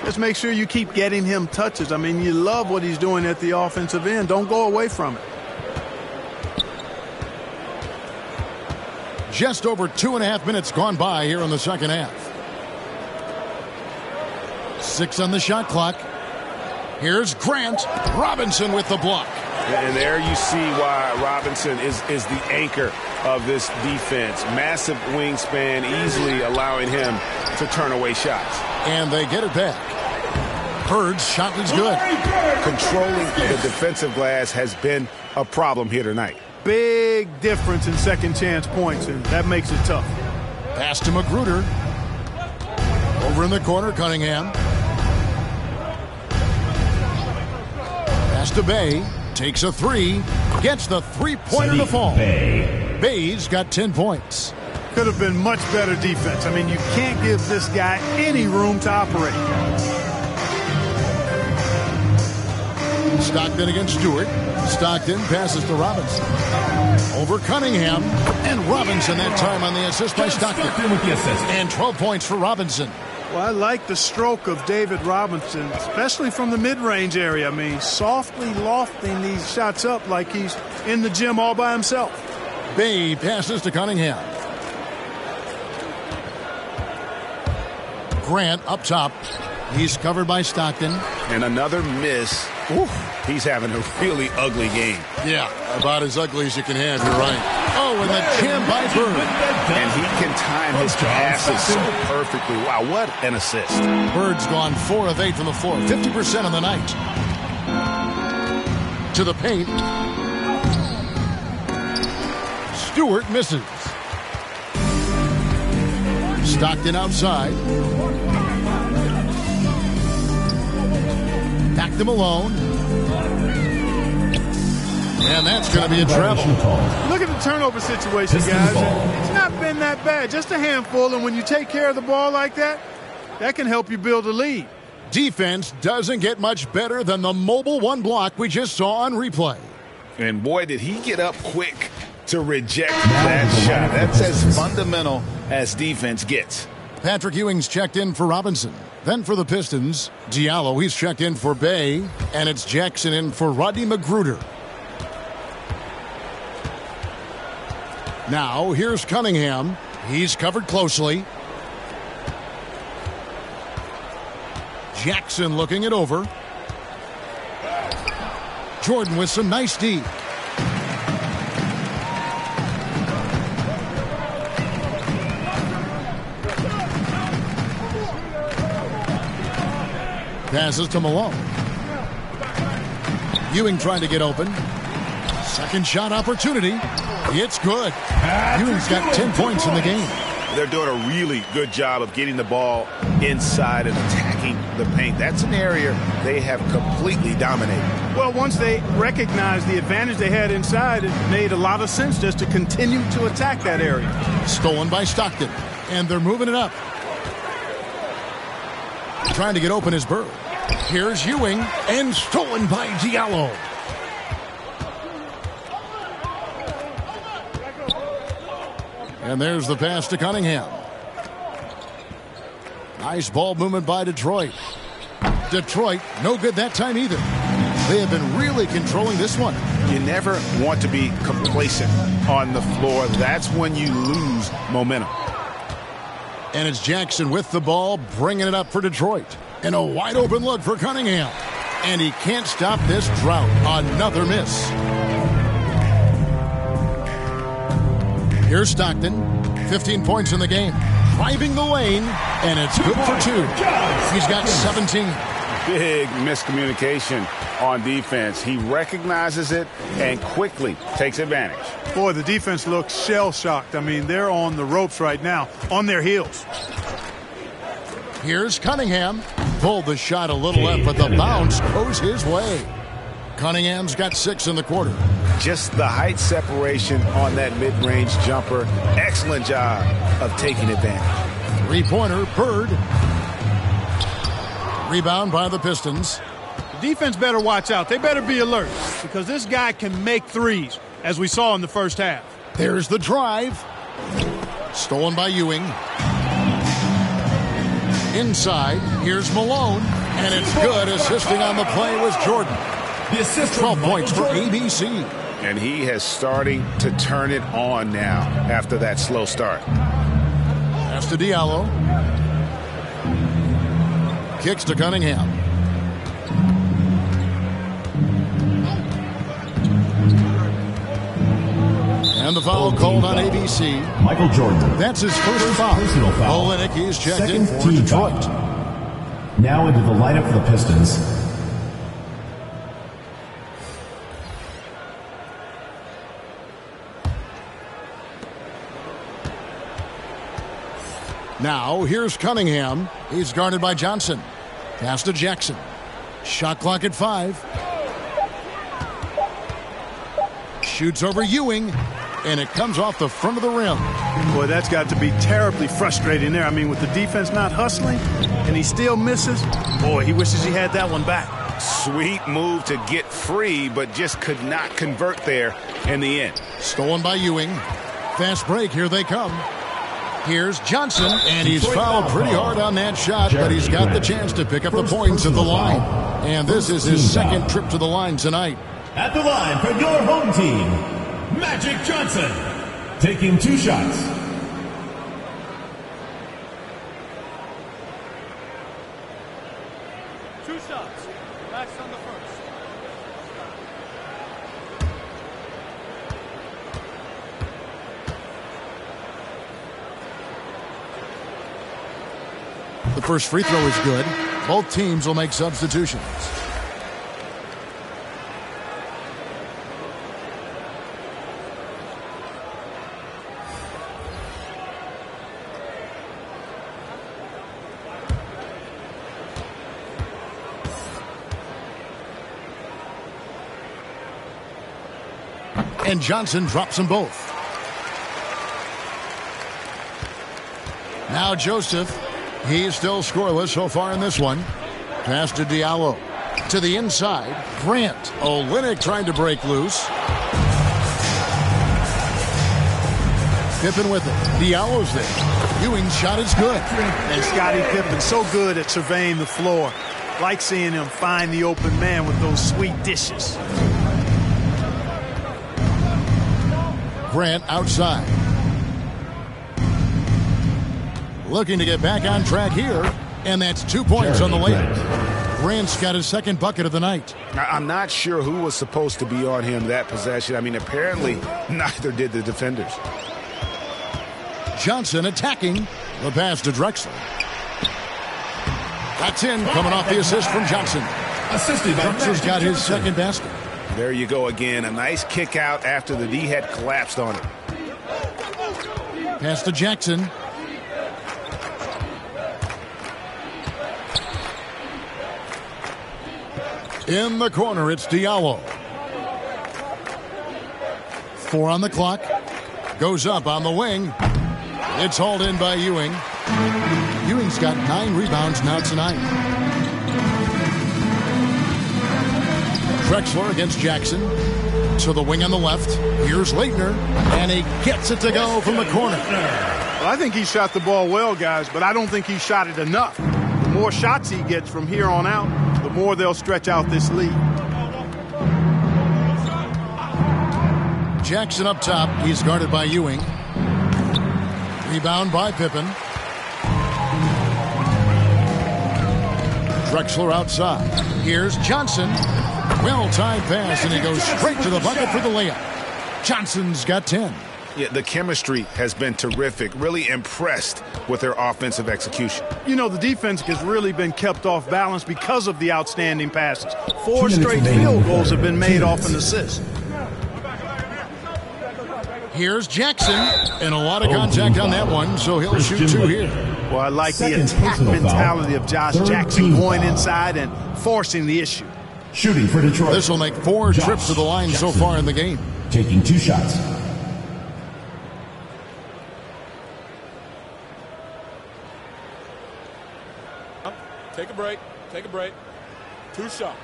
Just make sure you keep getting him touches. I mean, you love what he's doing at the offensive end. Don't go away from it. Just over 2.5 minutes gone by here in the second half. 6 on the shot clock. Here's Grant. Robinson with the block. And there you see why Robinson is the anchor of this defense. Massive wingspan, easily allowing him to turn away shots. And they get it back. Bird's shot was good. Controlling the defensive glass has been a problem here tonight. Big difference in second chance points, and that makes it tough. Pass to Magruder. Over in the corner, Cunningham. Pass to Bay. Takes a 3. Gets the three-pointer to fall. Bay's got 10 points. Could have been much better defense. I mean, you can't give this guy any room to operate. Stockton against Stewart. Stockton passes to Robinson. Over Cunningham. And Robinson that time on the assist by Stockton. With the assist. And 12 points for Robinson. Well, I like the stroke of David Robinson, especially from the mid-range area. I mean, softly lofting these shots up like he's in the gym all by himself. Bay passes to Cunningham. Grant up top. He's covered by Stockton. And another miss. Oof, he's having a really ugly game. Yeah, about as ugly as you can have, you're right. Oh, and the jam by Bird. And he can time his passes so perfectly. Wow, what an assist. Bird's gone 4 of 8 from the floor, 50% on the night. To the paint. Stewart misses. Stockton outside. Back to Malone. And that's going to be a travel. Look at the turnover situation, guys. It's not been that bad. Just a handful, and when you take care of the ball like that, that can help you build a lead. Defense doesn't get much better than the mobile one block we just saw on replay. And boy, did he get up quick to reject that shot. That's as fundamental as defense gets. Patrick Ewing's checked in for Robinson. Then for the Pistons, Diallo, he's checked in for Bay. And it's Jackson in for Rodney Magruder. Now, here's Cunningham. He's covered closely. Jackson looking it over. Jordan with some nice D. Passes to Malone. Ewing trying to get open. Second shot opportunity. It's good. Ewing's got 10 points in the game. They're doing a really good job of getting the ball inside and attacking the paint. That's an area they have completely dominated. Well, once they recognized the advantage they had inside, it made a lot of sense just to continue to attack that area. Stolen by Stockton. And they're moving it up. Trying to get open is Bird. Here's Ewing. And stolen by Diallo. And there's the pass to Cunningham. Nice ball movement by Detroit. Detroit, no good that time either. They have been really controlling this one. You never want to be complacent on the floor. That's when you lose momentum. And it's Jackson with the ball, bringing it up for Detroit. And a wide open look for Cunningham. And he can't stop this drought. Another miss. Here's Stockton, 15 points in the game. Driving the lane, and it's good for 2. He's got 17. big miscommunication on defense. He recognizes it and quickly takes advantage. Boy, the defense looks shell-shocked. I mean, they're on the ropes right now, on their heels. Here's Cunningham. Pulled the shot a little left, but the bounce goes his way. Cunningham's got 6 in the quarter. Just the height separation on that mid-range jumper. Excellent job of taking advantage. Three-pointer, Bird. Rebound by the Pistons. The defense better watch out. They better be alert because this guy can make threes, as we saw in the first half. There's the drive. Stolen by Ewing. Inside, here's Malone, and it's good. Assisting on the play was Jordan. The assist 12 points for ABC. And he has starting to turn it on now after that slow start. Pass to Diallo. Kicks to Cunningham. And the foul called on ABC. Michael Jordan. That's his first foul. Personal foul. Olynyk, he's checked Second in for team Detroit. foul. Now into the lineup for the Pistons. Now, here's Cunningham. He's guarded by Johnson. Pass to Jackson. Shot clock at 5. Shoots over Ewing, and it comes off the front of the rim. Boy, that's got to be terribly frustrating there. I mean, with the defense not hustling, and he still misses. Boy, he wishes he had that one back. Sweet move to get free, but just could not convert there in the end. Stolen by Ewing. Fast break, here they come. Here's Johnson, and he's fouled pretty hard on that shot, but he's got the chance to pick up the points at the line. And this is his second trip to the line tonight. At the line for your home team, Magic Johnson, taking 2 shots. Two shots. Max on the first. The first free throw is good. Both teams will make substitutions. And Johnson drops them both. Now Joseph. He's still scoreless so far in this one. Pass to Diallo. To the inside. Grant. Olynyk trying to break loose. Pippen with it. Diallo's there. Ewing's shot is good. And Scottie Pippen so good at surveying the floor. Like seeing him find the open man with those sweet dishes. Grant outside. Looking to get back on track here, and that's 2 points on the layup. Grant's got his second bucket of the night. I'm not sure who was supposed to be on him that possession. I mean, apparently neither did the defenders. Johnson attacking. The pass to Drexler. That's in, coming off the assist from Johnson. Assisted by Drexler's got his second basket. There you go again. A nice kick out after the D had collapsed on it. Pass to Jackson. In the corner, it's Diallo. 4 on the clock. Goes up on the wing. It's hauled in by Ewing. Ewing's got 9 rebounds now tonight. Drexler against Jackson. To the wing on the left. Here's Leitner. And he gets it to go from the corner. Well, I think he shot the ball well, guys, but I don't think he shot it enough. The more shots he gets from here on out, the more they'll stretch out this lead. Jackson up top. He's guarded by Ewing. Rebound by Pippen. Drexler outside. Here's Johnson. Well-timed pass, and he goes straight to the bucket for the layup. Johnson's got 10. Yeah, the chemistry has been terrific. Really impressed with their offensive execution. You know, the defense has really been kept off balance because of the outstanding passes. 4 straight field goals have been made off an assist. Here's Jackson, and a lot of contact on that one, so he'll shoot 2 here. Well, I like the attack mentality of Josh Jackson going inside and forcing the issue. Shooting for Detroit. This will make 4 trips to the line so far in the game. Taking 2 shots. Take a break. Take a break. 2 shots.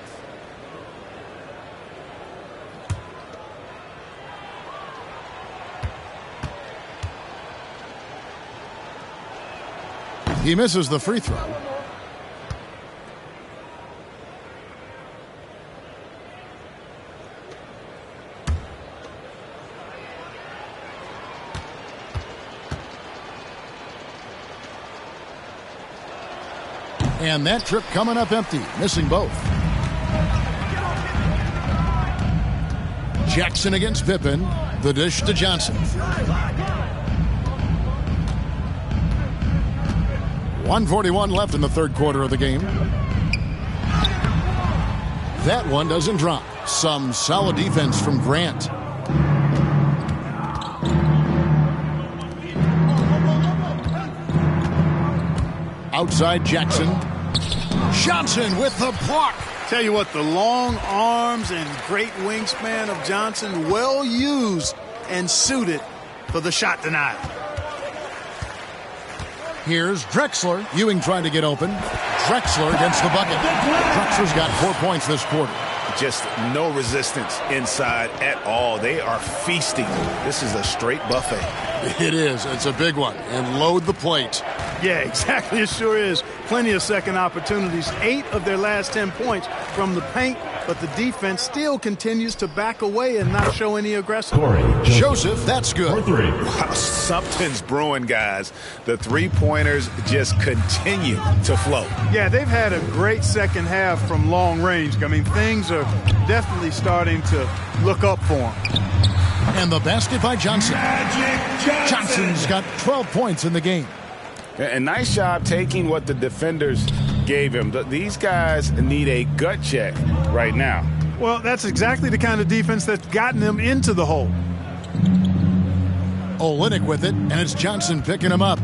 He misses the free throw. And that trip coming up empty, missing both. Jackson against Pippen. The dish to Johnson. 1:41 left in the third quarter of the game. That one doesn't drop. Some solid defense from Grant. Outside Jackson. Johnson with the block. Tell you what, the long arms and great wingspan of Johnson, well used and suited for the shot denial. Here's Drexler. Ewing trying to get open. Drexler against the bucket. Drexler's got 4 points this quarter. Just no resistance inside at all. They are feasting. This is a straight buffet. It is. It's a big one. And load the plate. Yeah, exactly. It sure is. Plenty of second opportunities. 8 of their last 10 points from the paint, but the defense still continues to back away and not show any aggressiveness. Joseph, that's good. Wow, something's brewing, guys. The three-pointers just continue to flow. Yeah, they've had a great second half from long range. I mean, things are definitely starting to look up for them. And the basket by Johnson. Johnson's got 12 points in the game. And nice job taking what the defenders gave him. These guys need a gut check right now. Well, that's exactly the kind of defense that's gotten them into the hole. Olynyk with it, and it's Johnson picking him up.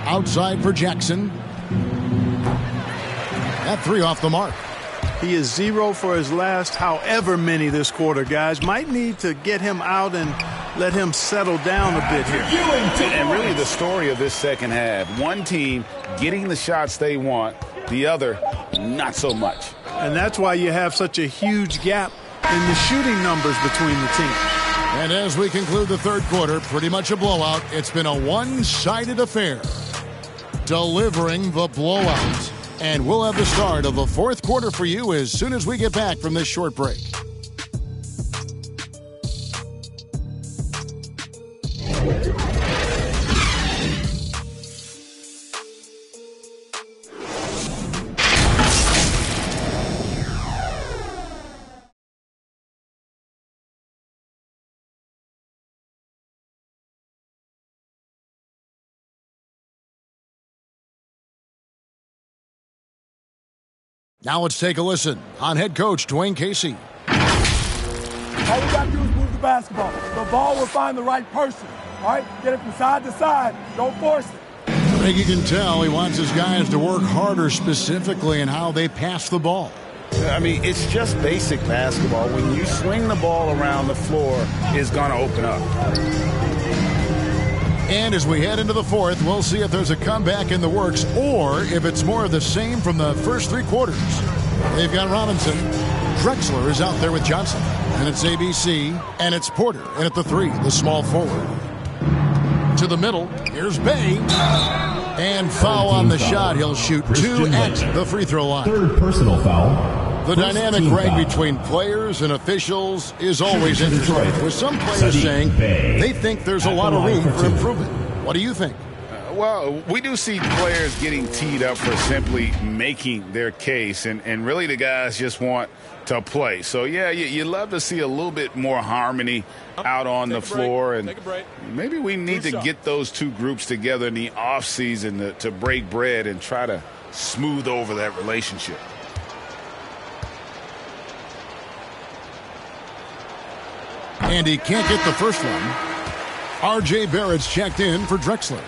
Outside for Jackson. That 3 off the mark. He is 0 for his last however many this quarter, guys. Might need to get him out and let him settle down a bit here. And really the story of this second half, one team getting the shots they want, the other not so much. And that's why you have such a huge gap in the shooting numbers between the teams. And as we conclude the third quarter, pretty much a blowout. It's been a one-sided affair. Delivering the blowout. And we'll have the start of the fourth quarter for you as soon as we get back from this short break. Now let's take a listen on head coach Dwayne Casey. All we got to do is move the basketball. The ball will find the right person. All right? Get it from side to side. Don't force it. I think you can tell he wants his guys to work harder specifically in how they pass the ball. I mean, it's just basic basketball. When you swing the ball around, the floor is going to open up. And as we head into the fourth, we'll see if there's a comeback in the works or if it's more of the same from the first three quarters. They've got Robinson. Drexler is out there with Johnson. And it's ABC. And it's Porter. And at the 3, the small forward. To the middle. Here's Bay. And foul on the shot. He'll shoot 2 at the free throw line. Third personal foul. The dynamic rank between players and officials is always interesting, with some players saying they think there's a lot of room for improvement. What do you think? Well, we do see players getting teed up for simply making their case, and really the guys just want to play. So, yeah, you love to see a little bit more harmony out on the floor. And maybe we need to get those two groups together in the offseason to break bread and try to smooth over that relationship. And he can't get the first one. R.J. Barrett's checked in for Drexler.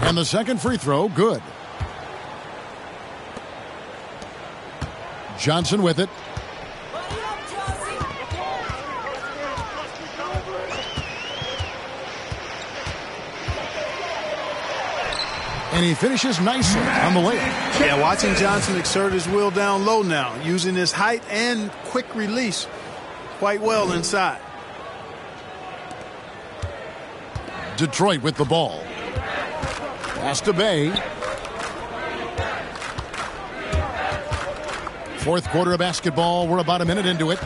And the second free throw, good. Johnson with it. And he finishes nicely on the layup. Yeah, watching Johnson exert his will down low now, using his height and quick release quite well inside. Detroit with the ball. Pass to Bay. Fourth quarter of basketball. We're about a minute into it.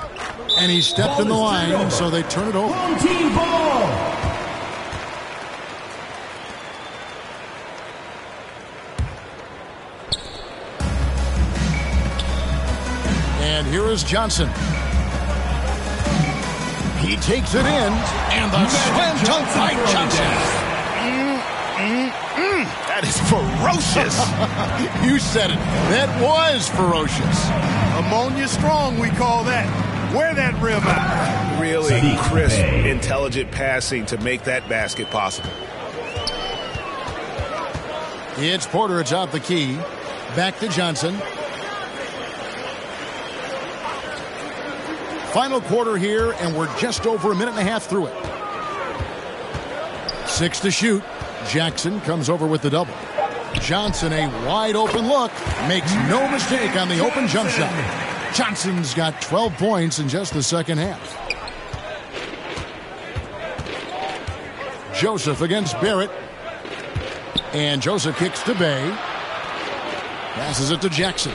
And he stepped in the line, so they turn it over. Home team ball. And here is Johnson. He takes it in, and the slam dunk by Johnson. That is ferocious. You said it. That was ferocious. Ammonia strong, we call that. Wear that rim out. Really crisp, intelligent passing to make that basket possible. It's Porter atop the key. Back to Johnson. Final quarter here, and we're just over a minute and a half through it. 6 to shoot. Jackson comes over with the double. Johnson, a wide open look, makes no mistake on the open jump shot. Johnson's got 12 points in just the second half. Joseph against Barrett. And Joseph kicks to Bay. Passes it to Jackson.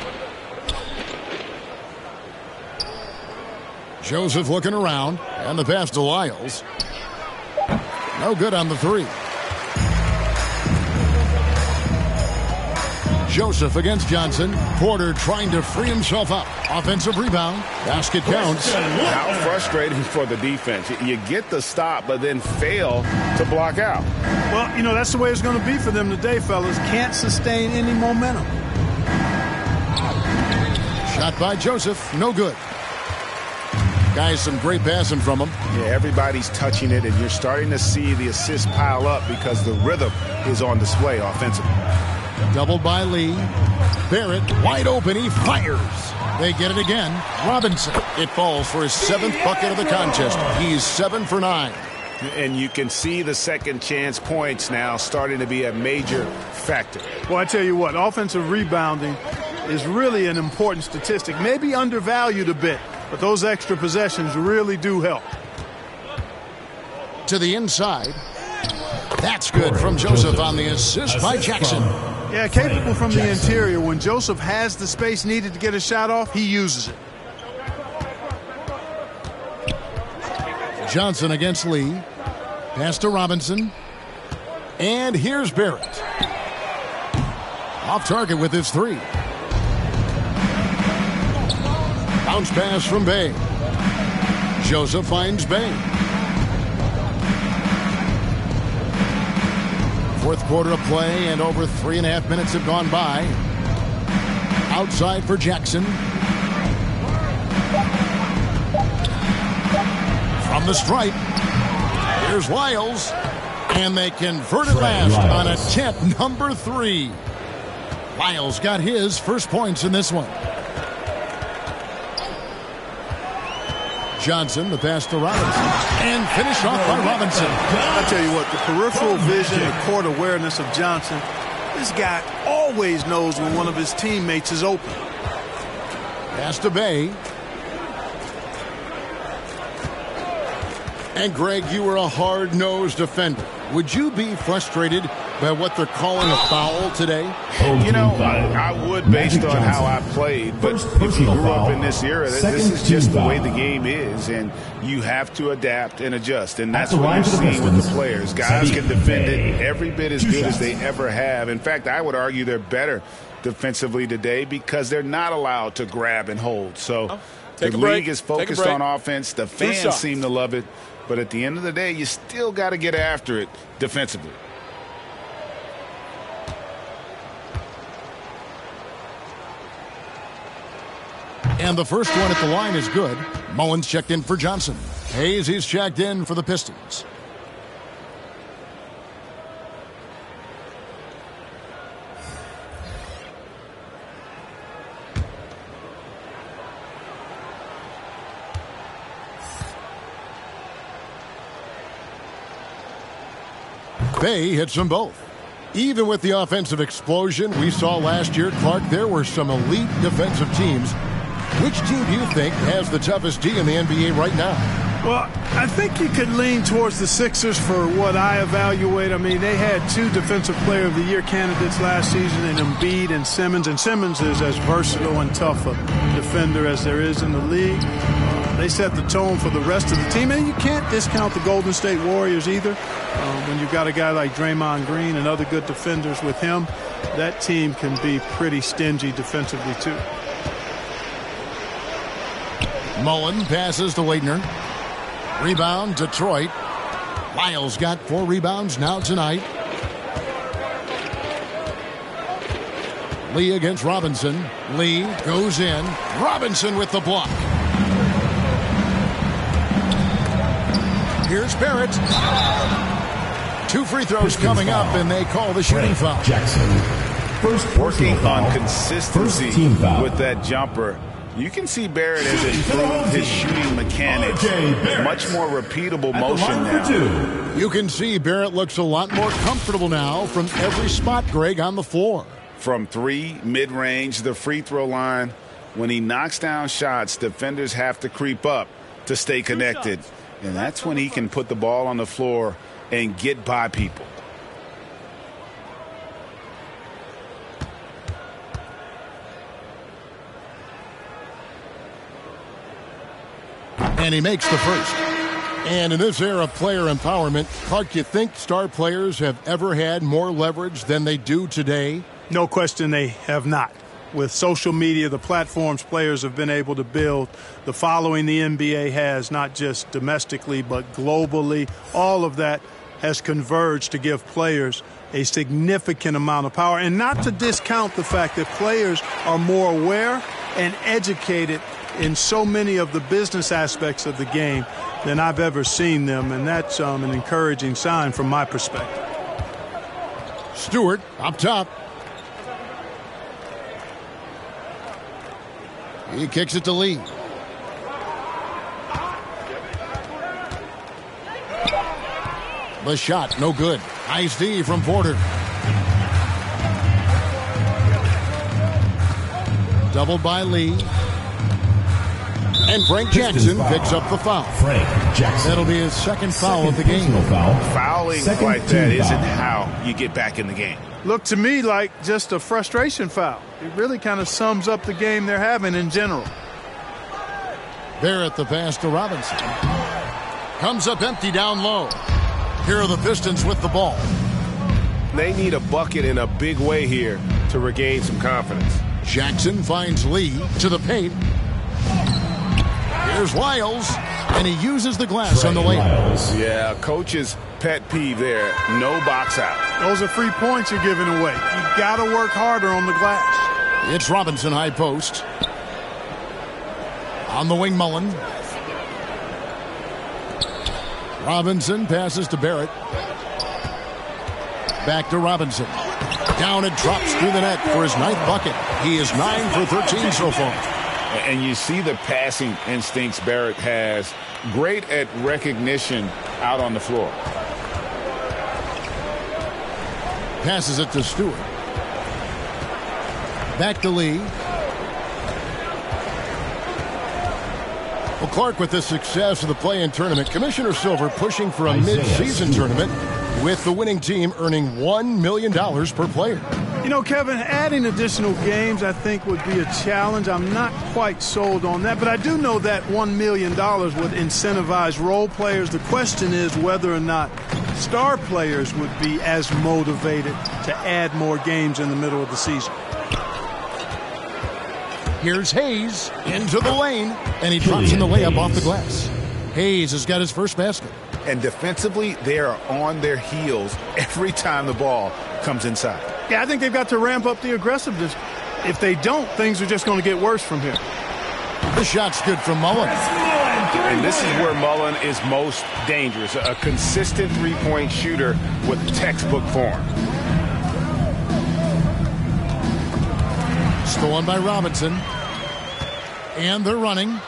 Joseph looking around, and the pass to Lyles. No good on the three. Joseph against Johnson. Porter trying to free himself up. Offensive rebound. Basket counts. How frustrating for the defense. You get the stop, but then fail to block out. Well, you know, that's the way it's going to be for them today, fellas. Can't sustain any momentum. Shot by Joseph. No good. Guys, some great passing from him. Yeah, everybody's touching it, and you're starting to see the assists pile up because the rhythm is on display offensively. Doubled by Lee. Barrett wide open. He fires. They get it again. Robinson. It falls for his 7th bucket of the contest. He's 7 for 9. And you can see the second chance points now starting to be a major factor. Well, I tell you what, offensive rebounding is really an important statistic. Maybe undervalued a bit, but those extra possessions really do help. To the inside. That's good from Joseph on the assist by Jackson. Yeah, capable from the interior. When Joseph has the space needed to get a shot off, he uses it. Johnson against Lee. Pass to Robinson. And here's Barrett. Off target with his three. Bounce pass from Bay. Joseph finds Bay. Fourth quarter of play, and over 3.5 minutes have gone by. Outside for Jackson. From the stripe. Here's Lyles. And they convert it last on attempt number 3. Lyles got his first points in this one. Johnson, the pass to Robinson, and finished off by Robinson. I tell you what, the peripheral vision, the court awareness of Johnson, this guy always knows when one of his teammates is open. Pass to Bay. And, Greg, you were a hard-nosed defender. Would you be frustrated by what they're calling a foul today? You know, I would based on how I played. But if you grew up in this era, this is just the way the game is. And you have to adapt and adjust. And that's what you're seeing with the players. Guys can defend it every bit as good as they ever have. In fact, I would argue they're better defensively today because they're not allowed to grab and hold. So the league is focused on offense. The fans seem to love it. But at the end of the day, you still got to get after it defensively. And the first one at the line is good. Mullins checked in for Johnson. Hayes, he's checked in for the Pistons. Bay hits them both. Even with the offensive explosion we saw last year, Clark, there were some elite defensive teams. Which team do you think has the toughest D in the NBA right now? Well, I think you could lean towards the Sixers for what I evaluate. I mean, they had 2 Defensive Player of the Year candidates last season in Embiid and Simmons Simmons is as versatile and tough a defender as there is in the league. They set the tone for the rest of the team, and you can't discount the Golden State Warriors either. When you've got a guy like Draymond Green and other good defenders with him, that team can be pretty stingy defensively too. Mullen passes to Leitner. Rebound, Detroit. Lyles got 4 rebounds now tonight. Lee against Robinson. Lee goes in. Robinson with the block. Here's Barrett. 2 free throws coming up, and they call the shooting foul. Jackson. First working on consistency with that jumper. You can see Barrett has improved his shooting mechanics. Much more repeatable motion now. You can see Barrett looks a lot more comfortable now from every spot, Greg, on the floor. From 3, mid-range, the free throw line. When he knocks down shots, defenders have to creep up to stay connected. And that's when he can put the ball on the floor and get by people. And he makes the first. And in this era of player empowerment, Clark, you think star players have ever had more leverage than they do today? No question they have not. With social media, the platforms players have been able to build, the following the NBA has, not just domestically but globally, all of that has converged to give players a significant amount of power. And not to discount the fact that players are more aware and educated in so many of the business aspects of the game than I've ever seen them, and that's an encouraging sign from my perspective. Stewart up top. He kicks it to Lee. The shot, no good. Nice D from Porter. Doubled by Lee. And Frank Jackson picks up the foul. Frank Jackson. That'll be his second foul of the game. Fouling like that isn't how you get back in the game. Looked to me like just a frustration foul. It really kind of sums up the game they're having in general. Barrett the pass to Robinson. Comes up empty down low. Here are the Pistons with the ball. They need a bucket in a big way here to regain some confidence. Jackson finds Lee to the paint. Here's Lyles, and he uses the glass on the layup. Yeah, coach's pet peeve there. No box out. Those are free points you're giving away. You got to work harder on the glass. It's Robinson high post. On the wing, Mullen. Robinson passes to Barrett. Back to Robinson. Down and drops through the net for his 9th bucket. He is 9 for 13 so far. And you see the passing instincts Barrett has. Great at recognition out on the floor. Passes it to Stewart. Back to Lee. Well, Clark, with the success of the play-in tournament, Commissioner Silver pushing for a mid-season tournament with the winning team earning $1 million per player. You know, Kevin, adding additional games I think would be a challenge. I'm not quite sold on that, but I do know that $1 million would incentivize role players. The question is whether or not star players would be as motivated to add more games in the middle of the season. Here's Hayes into the lane, and he drops in the layup off the glass. Hayes has got his first basket. And defensively, they are on their heels every time the ball comes inside. Yeah, I think they've got to ramp up the aggressiveness. If they don't, things are just going to get worse from here. The shot's good from Mullen. And this is where Mullen is most dangerous. A consistent three-point shooter with textbook form. Stolen by Robinson. And they're running.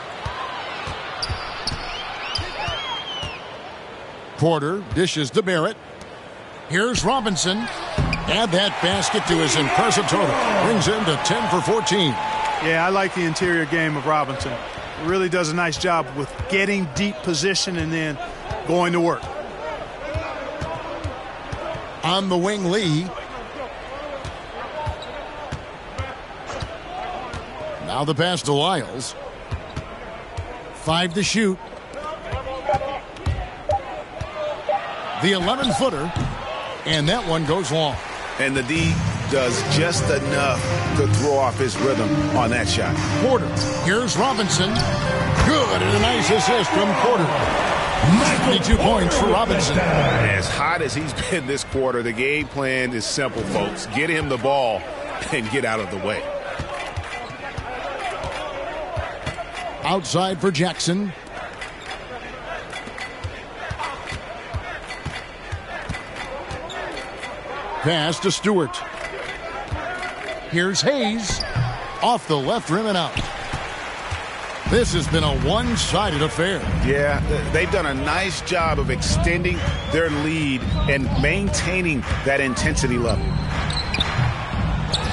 Porter dishes to Barrett. Here's Robinson. Add that basket to his impressive total. Brings him to 10 for 14. Yeah, I like the interior game of Robinson. He really does a nice job with getting deep position and then going to work. On the wing, Lee. Now the pass to Lyles. 5 to shoot. The 11-footer, and that one goes long. And the D does just enough to throw off his rhythm on that shot. Porter, here's Robinson. Good, and a nice assist from Porter. 92 points for Robinson. As hot as he's been this quarter, the game plan is simple, folks. Get him the ball and get out of the way. Outside for Jackson. Pass to Stewart. Here's Hayes. Off the left rim and out. This has been a one-sided affair. Yeah, they've done a nice job of extending their lead and maintaining that intensity level.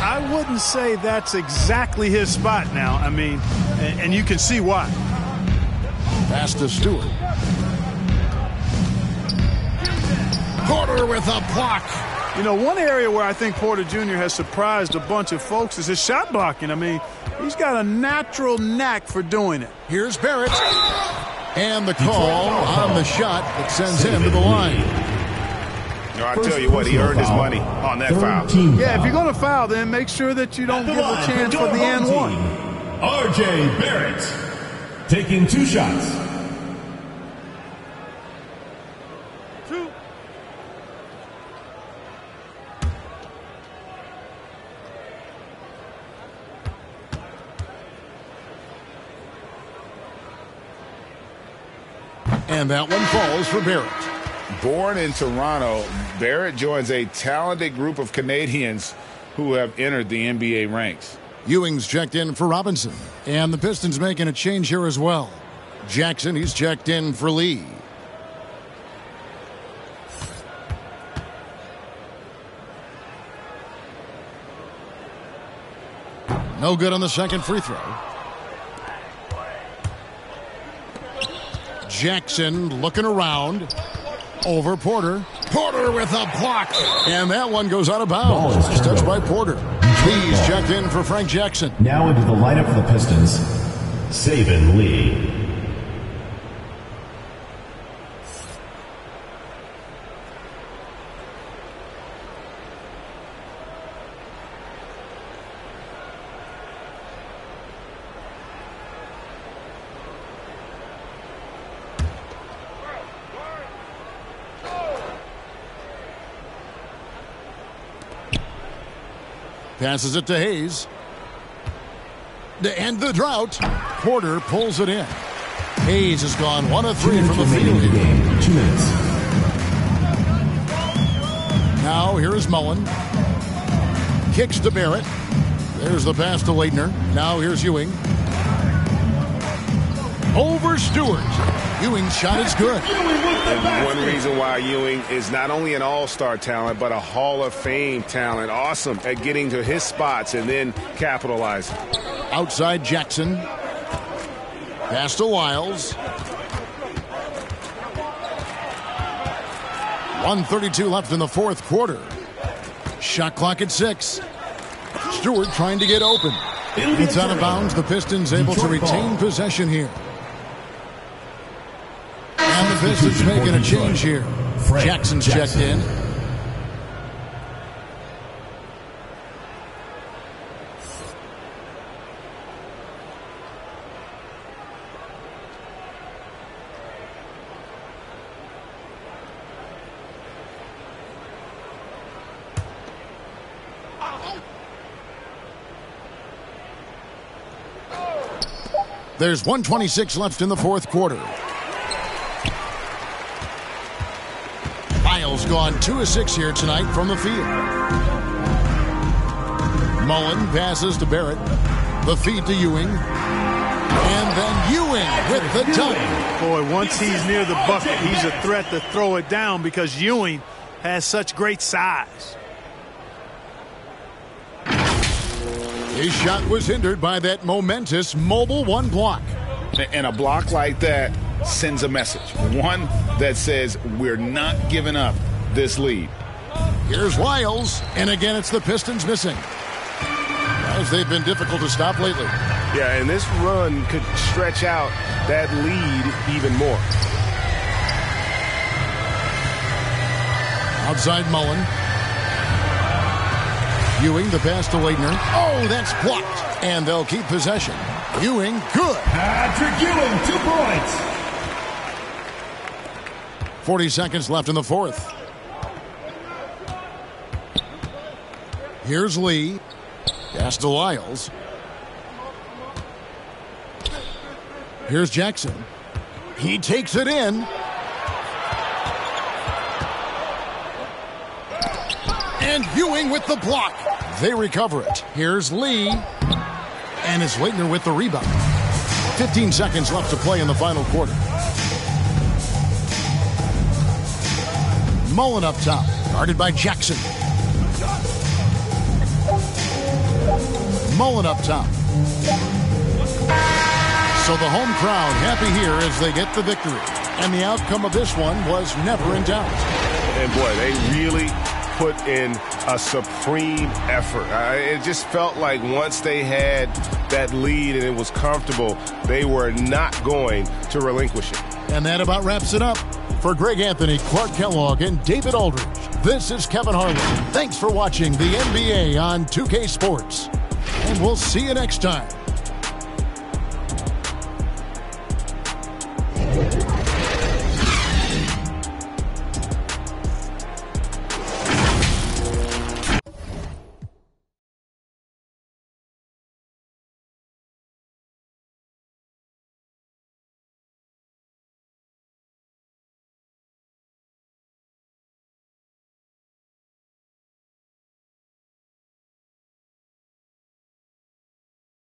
I wouldn't say that's exactly his spot now. I mean, and you can see why. Pass to Stewart. Porter with a block. You know, one area where I think Porter Jr. has surprised a bunch of folks is his shot blocking. I mean, he's got a natural knack for doing it. Here's Barrett. And the call on the shot that sends him to the line. No, I tell you what, he earned his money on that foul. Yeah, if you're going to foul, then make sure that you don't give a chance for the and one. R.J. Barrett taking 2 shots. And that one falls for Barrett. Born in Toronto, Barrett joins a talented group of Canadians who have entered the NBA ranks. Ewing's checked in for Robinson. And the Pistons making a change here as well. Jackson, he's checked in for Lee. No good on the second free throw. Jackson looking around. Over Porter. Porter with a block. And that one goes out of bounds. Nice touch by Porter. Lee's checked in for Frank Jackson. Now into the lineup for the Pistons, Saban Lee. Passes it to Hayes. To end the drought, Porter pulls it in. Hayes has gone 1 of 3 from the field. 2 minutes. Now here is Mullen. Kicks to Barrett. There's the pass to Leitner. Now here's Ewing. Over Stewart. Ewing's shot is good. And one reason why Ewing is not only an all-star talent, but a Hall of Fame talent. Awesome at getting to his spots and then capitalizing. Outside Jackson. Pass to Wiles. 1:32 left in the fourth quarter. Shot clock at 6. Stewart trying to get open. It's out of bounds. The Pistons able to retain possession here. And the Pistons making a change here. Jackson's checked in. There's 1:26 left in the fourth quarter. Miles gone 2 of 6 here tonight from the field. Mullen passes to Barrett. The feed to Ewing. And then Ewing with the dunk. Boy, once he's near the bucket, he's a threat to throw it down because Ewing has such great size. His shot was hindered by that momentous mobile one block. And a block like that sends a message. One that says we're not giving up this lead. Here's Wiles. And again, it's the Pistons missing, as they've been difficult to stop lately. Yeah, and this run could stretch out that lead even more. Outside Mullen. Ewing, the pass to Leitner. Oh, that's blocked. And they'll keep possession. Ewing, good. Patrick Ewing, 2 points. 40 seconds left in the fourth. Here's Lee. Pass to Wiles. Here's Jackson. He takes it in. And Ewing with the block. They recover it. Here's Lee. And it's Leitner with the rebound. 15 seconds left to play in the final quarter. Mullen up top, guarded by Jackson. Mullen up top. So the home crowd happy here as they get the victory. And the outcome of this one was never in doubt. And boy, they really put in a supreme effort. It just felt like once they had that lead and it was comfortable, they were not going to relinquish it. And that about wraps it up. For Greg Anthony, Clark Kellogg, and David Aldridge, this is Kevin Harlan. Thanks for watching the NBA on 2K Sports. And we'll see you next time.